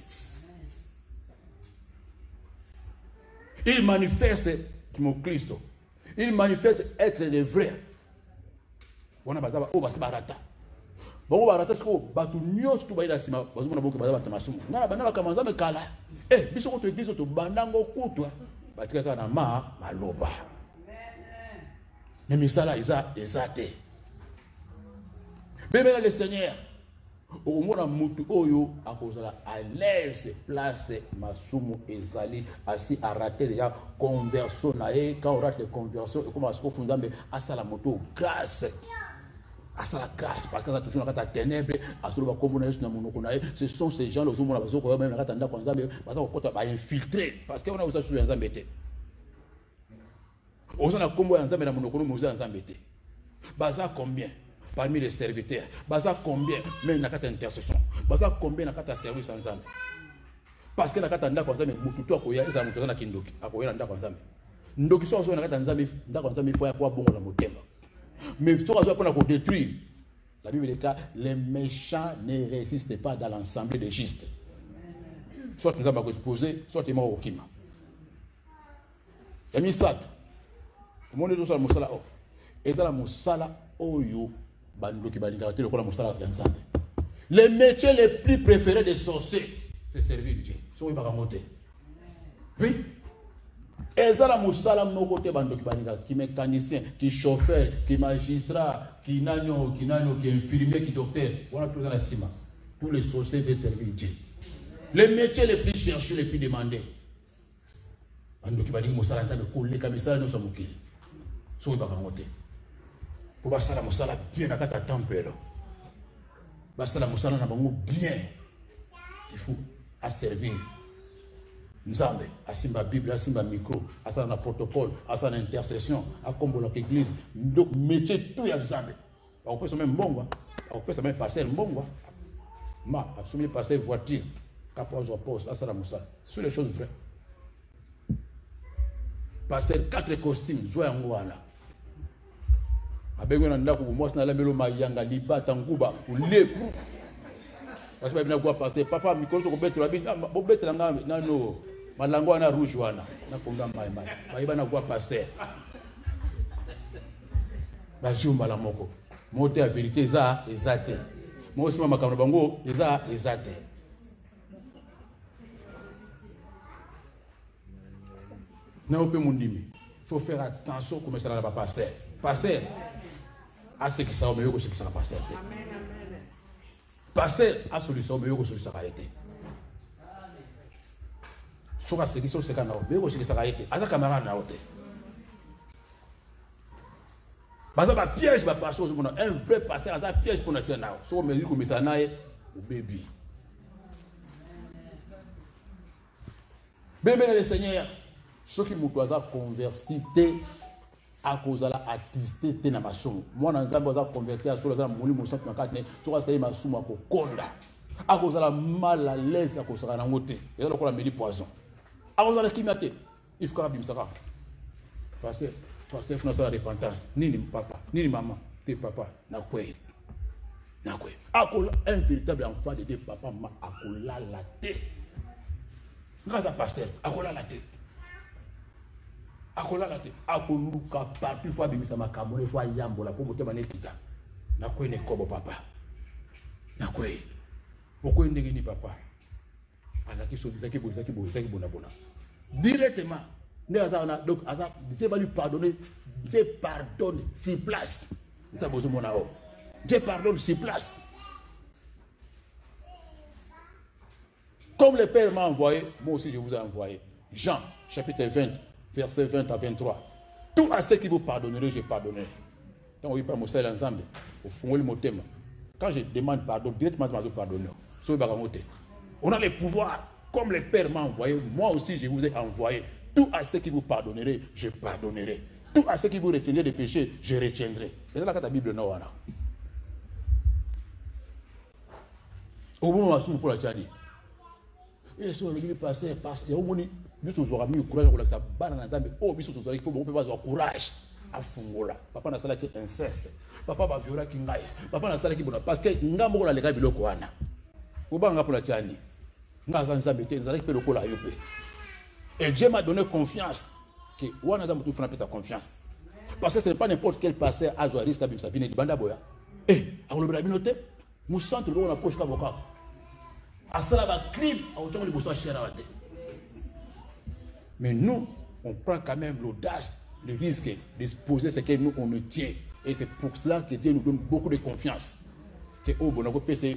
Speaker 2: Il manifeste mon Christ. Il manifeste être le vrai. On a bazaba o ba barata. Bon barata ko batu nyos tu baila sima bazo na boke bazaba tamasumu. Ngala bana kamanza me kala. Biso ko to église to bandango kutwa. Batika na maloba. Mais misala ezate. Bébé le Seigneur. Au mona mutu oyo akozala à l'aise place masumu ezali asi a rater déjà conversion na quand on rate conversion et comment est-ce qu'on Nzambe asala moto grâce à ça la grâce, parce que ça toujours dans la ténèbre, à tout le monde, ce sont ces gens, tout le monde a même la infiltré, parce qu'on a aussi sur les embêtés. On a combo en Zambé, on a embêté. Baza combien parmi les serviteurs, baza combien même dans la intercession, baza combien dans la service en Zambé. Parce que la carte en Zambé, tout à koya, ça m'a kindoki, à koya en Zambé. Ndoki sont sur la carte en Zambé, il faut avoir bon dans le thème. Mais ce qu'on a détruire, la Bible dit les méchants ne résistent pas dans l'ensemble des justes. Soit nous avons exposé, soit nous avons okima. Il y a mis ça. Le monde est tout sur le Moussala. Et dans la Moussala, oyo, bandoki bandigate, le Moussala ensemble. Les métiers les plus préférés des sorciers, c'est servir Dieu. Ils sont pas monter. Oui. Et dans la Moussala, mon côté bandoki bandigate, qui mécanicien, qui chauffeur, qui magistrat, qui nagno, qui infirmier, qui docteur. Voilà tout dans la cima. Tous les sorciers veulent servir Dieu. Les métiers les plus cherchés, les plus demandés. Bandoki bandigate, Moussala, ça me colle, comme ça, nous sommes ok. So ba monter pour basala musala bien na kata tempero basala musala na bango bien il faut à servir nzambe asimba bible asimba micro asala na protocole asala na intercession akombola l'église donc métier tout ya nzambe on peut même mbongwa on peut même passer mbongwa ma assumer passer voiture capable au poste asala musala sur les choses vraies passer 4 costumes jouer en wana abengo na ndako moi na lamelo mayanga libata nguba ulepu parce que bina kwa passer papa mikolo to kobetela bina bo betela ngame nano malango na rouge wana na konga mai ba na kwa passer ba jumba la moko mote ya vérité za ezate mo aussi makambo bango ezate na ope mundimi faut faire attention comment ça va pas passer à ce qui ça meilleur que ce qui ça va passer passer à solution meilleur que ce qui ça va été soit ce qui sont c'est quand meilleur que ce qui ça va été à la camarade na hôtel parce que piège va passer un vrai passer à ça piège pour notre now soit meilleur comme ça nae au baby bébé le Seigneur ceux qui m'ont converti à cause de la artiste na masomo moi na nzambe za converti à ceux là moni mo 154 so ka sayi masomo ko konda à cause de la mal à l'aise à cause de la ngote et là ko la meli poison à cause de la kimate il faut kabim saka parce que la repentance nini papa nini maman tes papa na kweli akola un véritable enfant de Dieu papa ma akola la tête grâce à pasteur akola la tête akola la te akoluka partout fois bimisa makambo fois yambola pour motema nekita na ko ne kobo papa na ko boko ndenge ni papa ala ki so bizaki bona directement ne azana donc azana Dieu va lui pardonner Dieu pardonne sur place ça besoin mon ao Dieu pardonne sur place comme le Père m'a envoyé moi aussi je vous ai envoyé Jean chapitre 20 verset 20 à 23. Tout à ceux qui vous pardonnerez, je pardonnerai. Quand on dit pas mon seul ensemble, au fond, le mot thème. Quand je demande pardon, directement, je vais pardonner. On a le pouvoir. Comme le Père m'a envoyé, moi aussi, je vous ai envoyé. Tout à ceux qui vous pardonnerez, je pardonnerai. Tout à ceux qui vous retiendrez des péchés, je retiendrai. Et c'est là que la Bible non. Au moment où pour la Tchadi. Et sur le passé, et au moment nous aurons mis courage pour la banane mais oh biso tozali ko bon peut pas avoir courage à fungola papa na sala ki inceste papa ba viola ki ngai papa na sala ki bona parce que ngambo ko la leka biloko wana obanga pour la tiani ngaza nzambe te nzali pe lokola yope et Dieu m'a donné confiance que wana za mutu fana peta confiance parce que ce n'est pas n'importe quel pasteur à joie risque sa vie ne banda boya akolobela binote mu centre ko na poche ka boka asala ba crime au tongo liboso chera wate. Mais nous, on prend quand même l'audace, le risque de poser ce que nous, on nous tient. Et c'est pour cela que Dieu nous donne beaucoup de confiance. Que, oh, bon, on a fait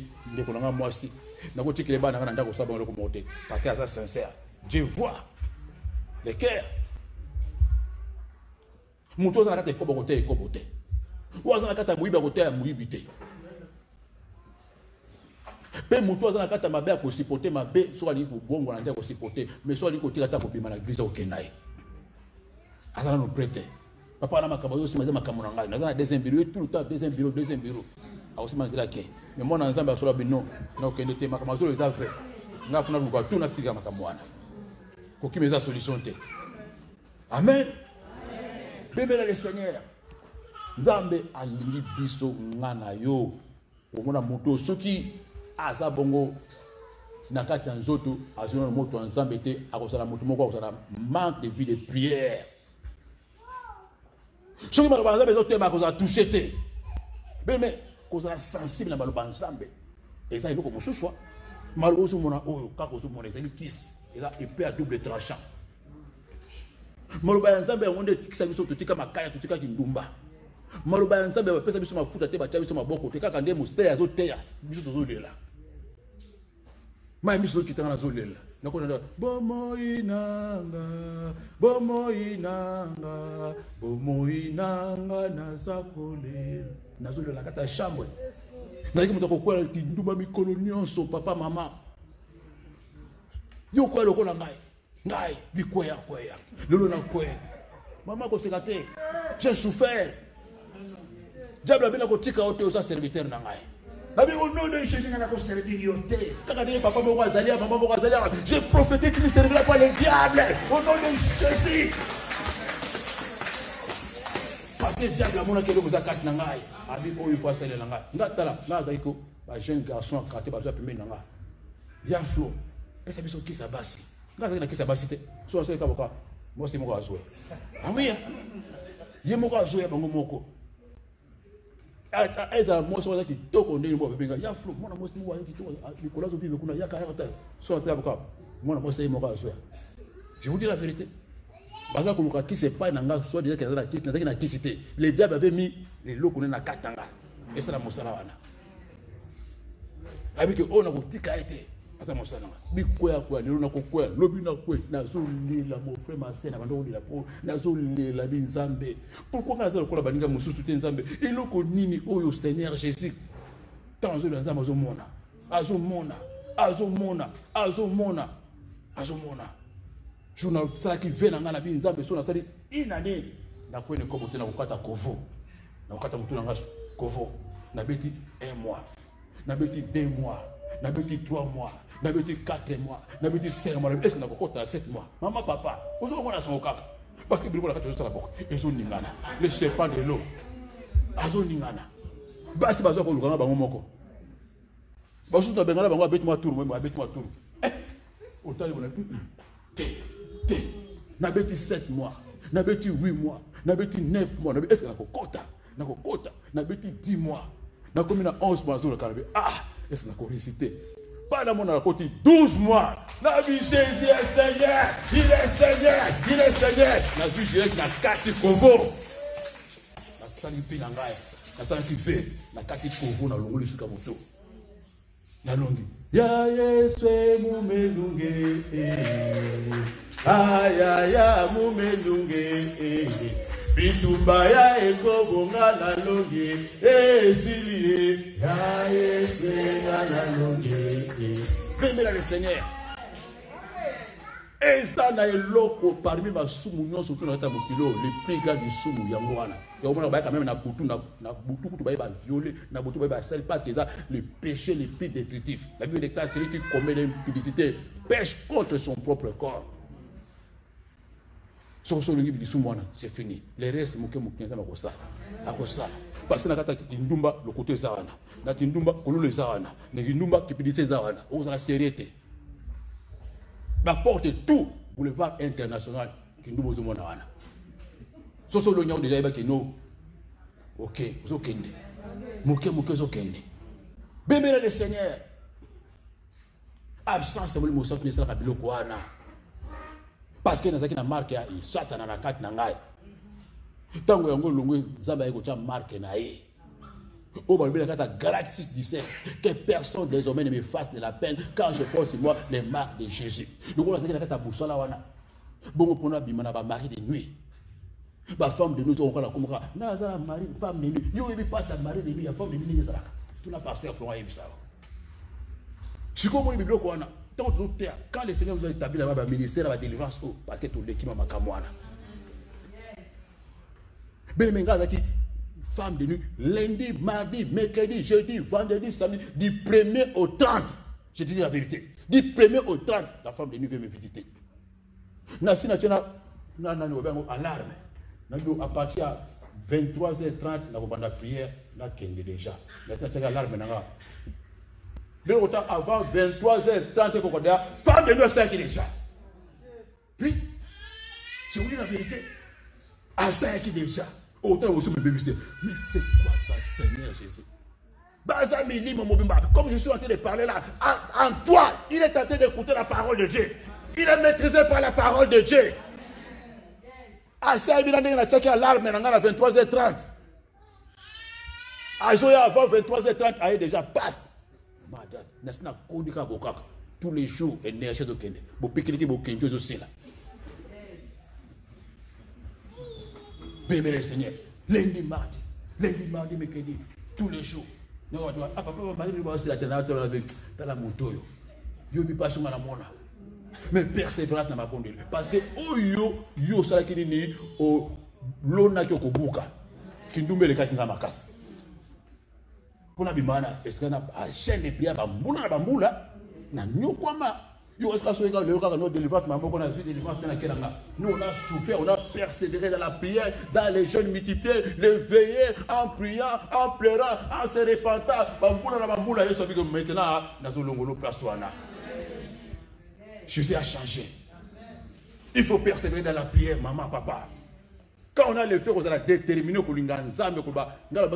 Speaker 2: moi aussi. On a fait parce que c'est sincère. Dieu voit le cœur. Mouton dans la carte est coboté. Ou azana kata moyibi côté ya moyibi te. Pe mutu azana kata mabe ko supporter mabe so ali ko bongo na ndeko supporter mais so ali ko tika ta ko bima na église ko kenaye. Azana no prêter. Papa na makambo yo simaza makambo na ngai. Nazana deuxième bureau tout le temps deuxième bureau. A aussi manzela ke. Mais moi na nzamba so la bino na okende te makambo zo les vrai. Nga funa luka tout na sika makambo wana. Ko kimeza solution te. Amen. Bébé le Seigneur. Nzambe alingi biso ngana yo. Omona moto soki aza bongo nakati ya nzoto azona moto nzambe te akosala moto moko akosala manque de vie de prière. Soki maloba nzambe ezotema akozala touché te. Bébé kozala sensible na maloba nzambe. Eza eloko mosusu. Maloba ozomona oyo kaka ozomona ezali kisi. Eza épée à double tranchant. Maloba nzambe onde tikisa biso totika makaya totika kindumba. Maloba nzambe bapesa biso mafuta te batia biso maboko te kaka nde mosite azoteya biso tozolela. Ma biso kitanga nazolela. Nakona bomoinanga nazakolela. Nazolela kata chambre. Naki muto kokwela kindumba mikolo nyonso papa mama. Yo kwa loko na ngai. Ngai bikweya kweya. Lolo na kweya. Maman ko sekate. J'ai souffert. Diable bina ko tika ote osa serviteur na ngai. Babi au nom de Jésus na ko servir yote. Kaka de papa moko azalia, maman moko azalia. J'ai prophétisé qu'il ne servira pas le diable. Au nom de Jésus. Parce que diable a mon akelo ko zakat na ngai. Abi ko il faut sele na ngai. Ngatala na zaiko ba jeune garçon akaté ba za pembe na ngai. Viens flow. Pesa biso kisa basi. Ngazaki na kisa basi te. So sele ka boka. Moi c'est moko azwe. Ah oui. Ye moko azwe bango moko. Eza moi so zaki toko ndeni mo bebenga ya flow. Mona moi mo wa yaki to Nicolas Sophie me kuna ya ka ya ta. So sele boka. Mona moi c'est moko azwe. Je vous dis la vérité. Baza ko luka kisa pa na nga so déjà que na kisa na zaki na kisa te. Le diable avait mis les loko na katanga. Et ça la mosala wana. Abi que on a ko tika été. Ata mosala nga. Bi koya koya lelo na ko koya lobi na koya na zo lela mon frère Marcel na bando lela po na zo lela bi nzambe. Pourquoi kana zo ko la baninga mususu te nzambe? Eloko nini oyo Seigneur Jésus. Tanzo le nzambe azomona. Journal ça qui vient na bi nzambe so na sali inane na ko ne ko bote na kokata kovo. Na kokata mutu na ngaso kovo. Na beti 1 mois. Na beti 2 mois. Na beti 3 mois. Na beti 4 mois. Na beti 5 mois. Est-ce que na kokota 7 mois? Maman papa, ozo ko na son kaka. Parce que biloko na kata zo la boka. Ezo ningana. Le serpent de l'eau. Azo ningana. Basi bazo ko lukanga bango moko. Basu to bengala bango abeti moi tour, moi abeti moi tour. Autant il te. Na beti 7 mois. Na beti 8 mois. Na beti 9 mois. Est-ce que na kokota? Na kokota. Na beti 10 mois. Na komi na 11 mois zo le karabe. Ah, est-ce que na ko réciter? Pas dans mon côté 12 mois. La vie Jésus est Seigneur. Il est Seigneur. La vie Jésus n'a 4 Congo. La santé nangai. La santé fait. La 4 Congo na longo lishuka moto. La longi. Ya Yesu mumelunge. Aya mumelunge. Bitumba ya eko ngana longi esili ya Yesu ngana longi. Venez le Seigneur. Et ça na eloko parmi ma sumu nyonso to na ta mokilo le plus grand du sumu yango wana. Et on va quand même na butu na butu kutu ba violer na butu ba sel parce que ça le péché le plus destructif. La Bible déclare celui qui commet l'impudicité pêche contre son propre corps. C'est fini. Les restes, parce que na kata kindumba le côté zawana. Na kindumba kolule zawana. Na kindumba kipidise zawana. On a sériété. Ba porte tout boulevard international kindumba zomona wana. Soso lo nyao déjà ba kino. OK, zo kende. Moke zo kende. Bébé le Seigneur. Absence de l'émotion qui est la biloko wana. Parce que nazaki na marque ya Satan na kati na ngai. Tango yango longo zamba yeko cha marque na ye. O ba bela kata Galatie 6:17 que personne désormais ne me fasse de la peine quand je porte sur moi les marques de Jésus. Donc on a na kata busala wana. Bongo pona bimana ba mari de nuit. La femme de nous, on va comme ça. Mari, femme de nous. Yo, il passe à mari de nous, il y a femme de nous, tout n'a pas fait à Florent ça. Si comme on est biblio quoi, quand le Seigneur vous a établi là-bas, le ministère de la délivrance, parce que tout l'équipe m'a makamwana. Ben menga qui femme de nuit, lundi, mardi, mercredi, jeudi, vendredi, samedi, du 1er au 30. Je te dis la vérité. Du 1er au 30, la femme de nuit vient me visiter. Nasi na alarme. À partir de 23h30, la prière, là, qu'il est déjà. La alarme, le temps avant 23h30, femme de nuit, c'est qui déjà. Puis, si vous dites la vérité, à ça qui déjà. Autant vous me mais c'est quoi ça, Seigneur Jésus? Comme je suis en train de parler là, en toi, il est en train d'écouter la parole de Dieu. Il est maîtrisé par la parole de Dieu. À ça, il a checké l'alarme à 23h30. Avant 23h30, il est déjà paf. Tous les jours, énergie de Kende. Vous piquez les Kende aussi là. Bémé le Seigneur. Lundi, mardi, mercredi, tous les jours. Papa, la moto. Yo bi pas sur la mona. Mais persévérance n'a pas conduit. Parce que yo sala qui ni o lona qui okobuka. Kindumbe le katinga makasi. Pour la bimana, est-ce qu'on a chaîne de prière bambula na nyokwama. Yo est-ce que so le cas no délivrance maman qu'on a vu délivrance na kelanga. Nous on a souffert, on a persévéré dans la prière, dans les jeûnes multipliés, les veillées en priant, en pleurant, en se repentant. Bambula yeso biko maintenant na zo longolo place wana. Jésus a changé. Il faut persévérer dans la prière, maman, papa. Quand on a le fait, on a déterminé que l'Inganzambe,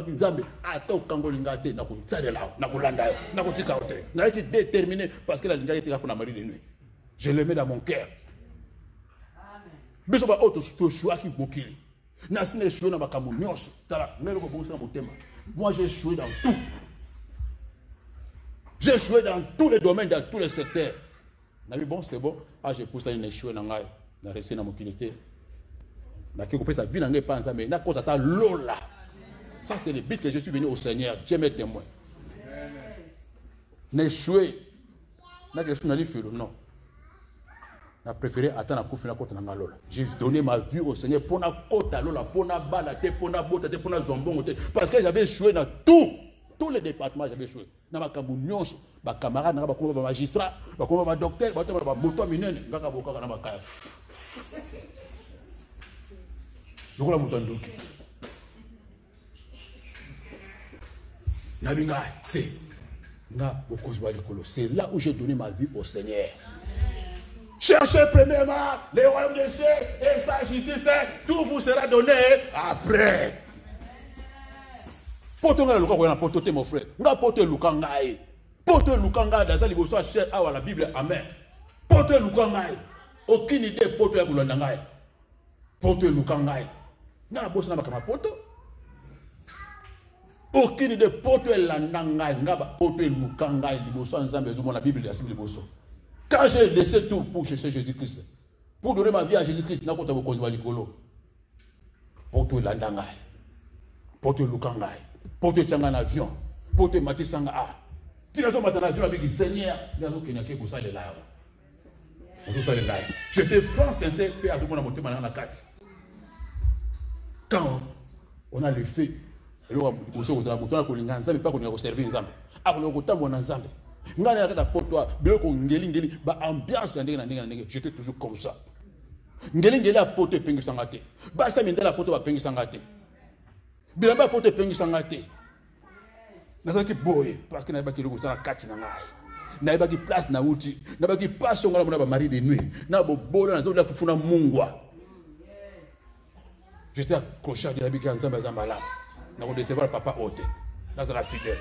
Speaker 2: Nzambe, attends quand on l'a dit, on a été déterminé parce que la Linga était pour la marie de nuit. Je le mets dans mon cœur. Mais on va autre choix qui vous kill. Nasine choix dans ma camounios, moi j'ai joué dans tout. J'ai joué dans tous les domaines, dans tous les secteurs. Bon, c'est bon. Ah, j'ai poussé une échouée dans la récit dans mon kilité. Ça c'est le but que je suis venu au Seigneur. Dieu m'est témoin. N'échouer. Non. Je préféré attendre pour finir la lola. J'ai donné ma vie au Seigneur pour la côte à lola, pour la balade, pour la beauté, pour la zombon. Parce que j'avais échoué dans tout. Tous les départements, j'avais échoué. Dans ma camounion, ma camarade, ma magistrat, ma docteur, ma moto minene, ma kaya. C'est là où j'ai donné ma vie au Seigneur. Cherchez premièrement les royaumes des cieux et sa justice, tout vous sera donné après. Poto nga luka kwa poto te mon frère. Nga poto luka ngai. Poto luka ngai dans liboso cher awa la Bible amen. Poto luka ngai. Aucune idée poto ya kulonda ngai. Poto luka ngai. Nga bossa na bakama poto. Aucune idée poto elanda ngai ngaba poto luka ngai liboso nzambe zo la Bible ya sim liboso. Quand j'ai laissé tout pour chercher Jésus-Christ, pour donner ma vie à Jésus-Christ, n'a pas de quoi likolo. Poto elanda ngai. Poto luka ngai. Pour te tenir en avion, pour te mater sans a. Tu n'as pas en avion avec le Seigneur, il y a aucun qui est là. J'étais franc, sincère, paix à tout le monde à monter dans la carte. Quand on a le fait, on a pas qu'on a servi les Zambé. Après, on a mon ensemble. On a la porte, ambiance, j'étais toujours comme ça. Ngeli a porté pengu sangate. Basa minde la porte va pengu sangate. Bilamba porte pengu sangate. Nazaki boye parce que na ba ki logo na kati na ngai. Na ba ki place na uti. Na ba ki passion ngala mona ba mari de nuit. Na bo bolo na zo la fufuna mungwa. J'étais accroché à la biki nzamba zambala. Na ko décevoir papa hôte. Là ça la fidèle.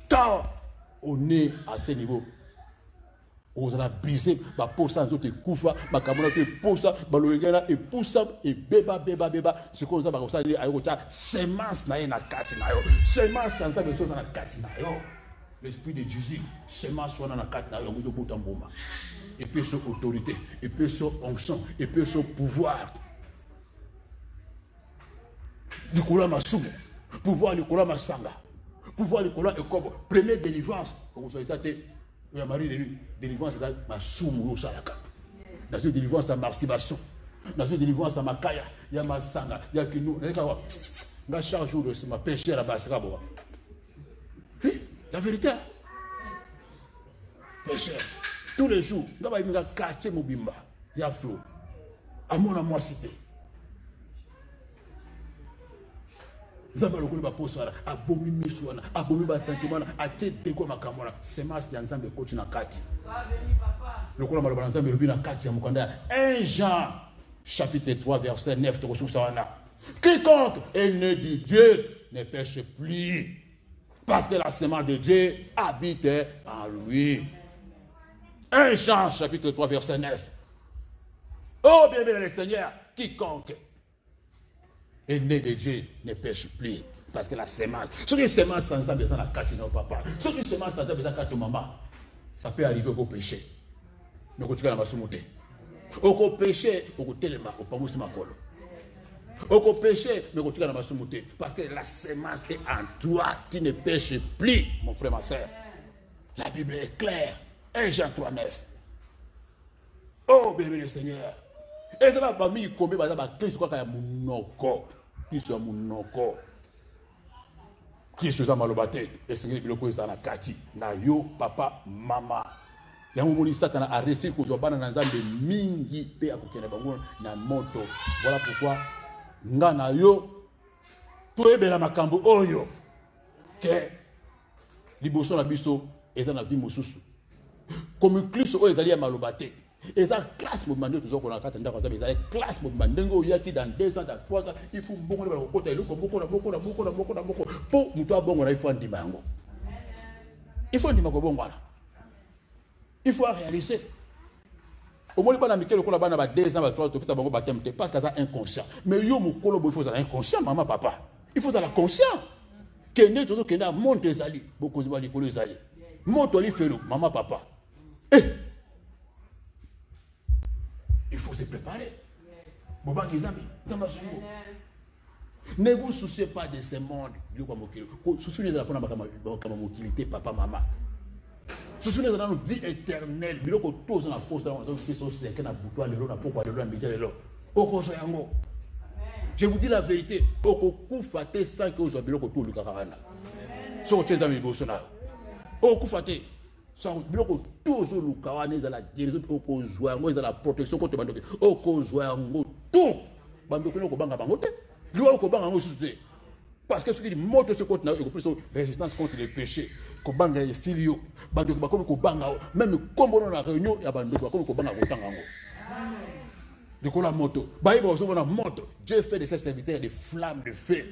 Speaker 2: Quand on est à ce niveau, on a brisé ma peau sans autre koufa, ma camarade pour ça, baloyena et pour ça et beba ce qu'on a ça dit ayota semence na na kati na yo semence sans ça chose na kati na yo l'esprit de Jésus semence soit na kati na yo ngo ko tamboma et puis sur autorité et puis sur onction et puis sur pouvoir Nicolas Massoum, pouvoir Nicolas Massanga, pouvoir Nicolas Ekobo, première délivrance, pour vous soyez il y a Marie de lui, délivrance à Massoum ou Salaka. Dans une délivrance à masturbation, dans une délivrance à Makaya, il y a Massanga, il y a Kinou, il y a chaque jour de ma péché à la base. Oui, la vérité. Péché. Tous les jours, il y a quartier Mobimba, il y a Flo, à moi cité. Nous avons le poste à bomi misouana, à bomi ba sentiment, à tête de quoi ma camora, c'est ma si ensemble coach na kati. Le cours de l'ensemble de na kati ya mukanda. 1 Jean chapitre 3 verset 9 de Roussawana. Quiconque est né de Dieu ne pêche plus, parce que la semence de Dieu habite en lui. 1 Jean chapitre 3 verset 9. Oh bien le Seigneur, quiconque est né de Dieu ne pêche plus, parce que la semence, ceux qui semence sans ça besoin de cacher nos papa, ceux qui semence sans ça besoin de cacher maman, ça peut arriver au péché. Mais quand tu as la masumuté, au péché, au téléma, au pamus makolo, au péché, mais quand tu as la masumuté, parce que la semence est en toi, tu ne pêches plus, mon frère, ma soeur. La Bible est claire. 1 Jean 3, 9. Oh, bébé le Seigneur. Et là, il y a combien de Christ qui a mon corps. Christ a mon corps. Christ a malobate. Et c'est ce que je kati. Na yo, papa, maman. Il y a un moment où Satan a réussi que je sois dans un mingi pe akokene bango na moto. Voilà pourquoi nga na yo to ebela makambo oyo ke liboso na biso eza na vie mosusu. Comme Christ oyo ezali ya malobate. Et ça, classe mon mandé, toujours qu'on a quatre ans, mais ça classe mon mandé, il y a qui dans 2 ans, dans 3 ans, il faut beaucoup de côté, beaucoup, pour nous, toi, bon, il faut un dimanche. Il faut un dimanche, bon, voilà. Il faut réaliser. Au moins, il n'y a pas de qu'on a 2 ans, 3 ans, parce que c'est inconscient. Mais il faut être inconscient, maman, papa. Il faut être conscient. Que nous, toujours, que nous, monte les alliés, beaucoup de les alliés. Monte les ferros, maman, papa. Il faut se préparer. Ne vous souciez pas de ce monde. Souciez-vous de la mobilité, papa, maman. Souciez-vous de la vie éternelle. Je vous dis la vérité. Sans bloquer tout sur le cawane dans la direction au joie, dans la protection contre bandoké, au joie, tout. Bandoké no kobanga bangote, lui au kobanga no soute. Parce que ce qui monte ce côté là, il y a plus de résistance contre les péchés. Kobanga estilio, bandoké comme kobanga, même comme on a réunion, il y a bandoké comme kobanga kotangango. De quoi la moto? Baïba aussi on a moto. Dieu fait de ses serviteurs des flammes de feu.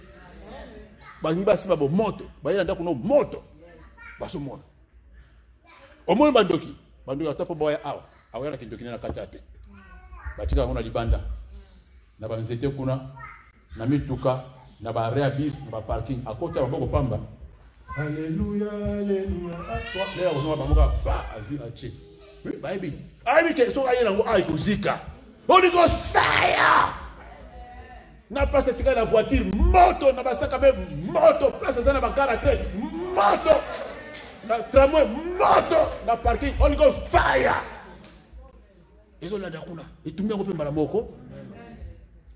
Speaker 2: Bangiba si babo moto, baïla ndako no moto. Baso moto. Au moins bandoki atapo boya awa awera kindoki na katate batika ngona libanda na banzete kuna na mituka na ba reabis na ba parking akota baboko pamba. Alléluia alléluia toi leo on va bamuka ba avi ache baibi aibi ke so ayena ngo ai kuzika Holy Ghost fire na place tika na voiture moto na basaka be moto place za na bakara tre moto na tramway moto na parking Holy Ghost fire. Ezo la dakuna etumia ko pemba la moko.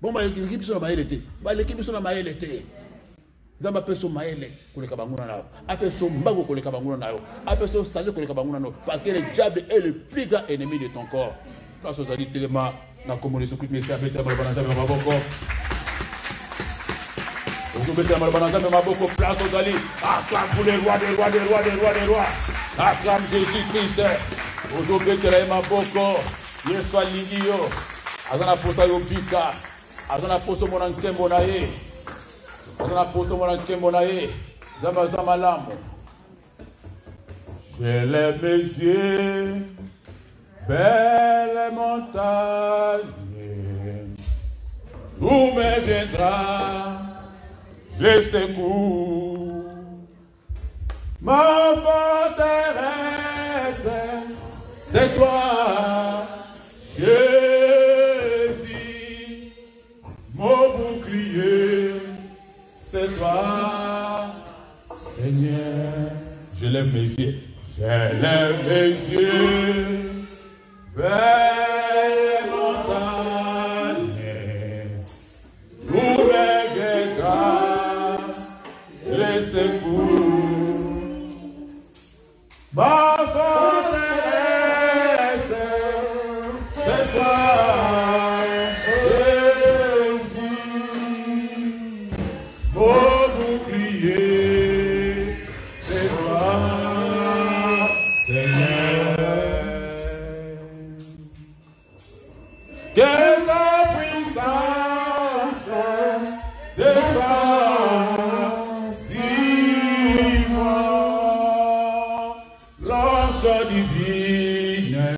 Speaker 2: Bon ba l'équipe so na maelete. Ba l'équipe so na maelete. Zamba peso maele koleka banguna nao. Apeso mbago koleka banguna nao. Apeso saje koleka banguna nao parce que le diable est le plus grand ennemi de ton corps. Place aux alliés tellement na communauté Christ merci avec la banane dans maboko. Vous mettez la banane dans maboko place aux alliés. Acclame pour les rois des rois des rois des rois des rois. Acclame Jésus-Christ. Vous mettez la maboko. Yesu alingiyo. Azana posa yopika. Azana poso monankembo na ye. Azana poso monankembo na ye. Zama zama lambo. Je lève mes yeux vers les montagnes. Où me viendra le secours? Ma forteresse, c'est toi, Jésus, mon bouclier
Speaker 1: c'est toi, Seigneur. Je lève mes yeux. Je lève mes yeux vers les montagnes, où les gars, les secours. Ma forteresse, c'est toi, Jésus. Mon bouclier, c'est toi, Seigneur. Que ta puissance descende sur moi, l'ange divine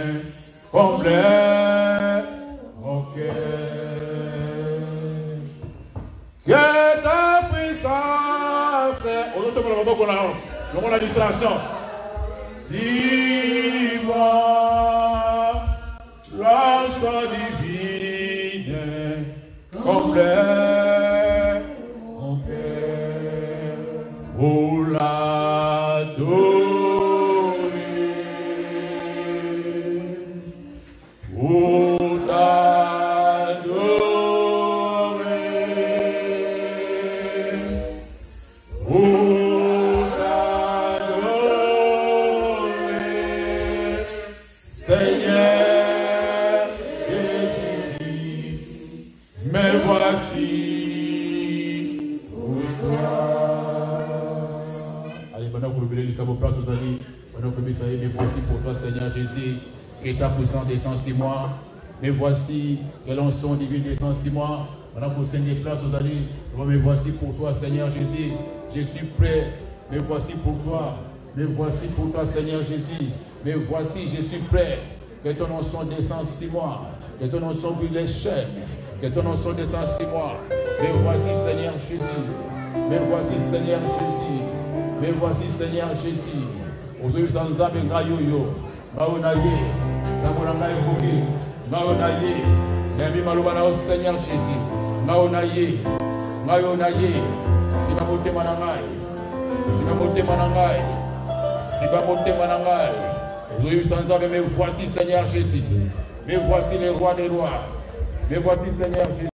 Speaker 1: complète mon cœur. Que ta puissance, on a la distraction. Si moi, l'ange divine complète mon cœur. Pour l'adorer, pour l'adorer, pour l'adorer, Seigneur Jésus, me voici pour toi. Allez, maintenant vous levez le tableau place aux amis. Maintenant vous ça y est, me voici pour toi, Seigneur Jésus, que ta puissance descend sur moi. Me voici, que l'onction divine descend sur moi. Maintenant vous seignez place aux amis. Me voici pour toi, Seigneur Jésus. Je suis prêt. Me voici pour toi. Me voici pour toi, Seigneur Jésus. Me voici, je suis prêt. Que ton onction descende sur moi. Que ton onction brûle les chaînes. Que ton onction descende sur moi. Me voici, Seigneur Jésus. Me voici, Seigneur Jésus. Me voici, Seigneur Jésus. Aujourd'hui, sans âme et gaïoyo. Maonaye. Namonaye Bouki. Maonaye. Yami Malobana au Seigneur Jésus. Maonaye. Maonaye. Si ma moté manangaï. Si ma moté manangaï. Si ma moté manangaï. Aujourd'hui, sans âme, me voici, Seigneur Jésus. Me voici les rois des rois. Me voici, Seigneur Jésus.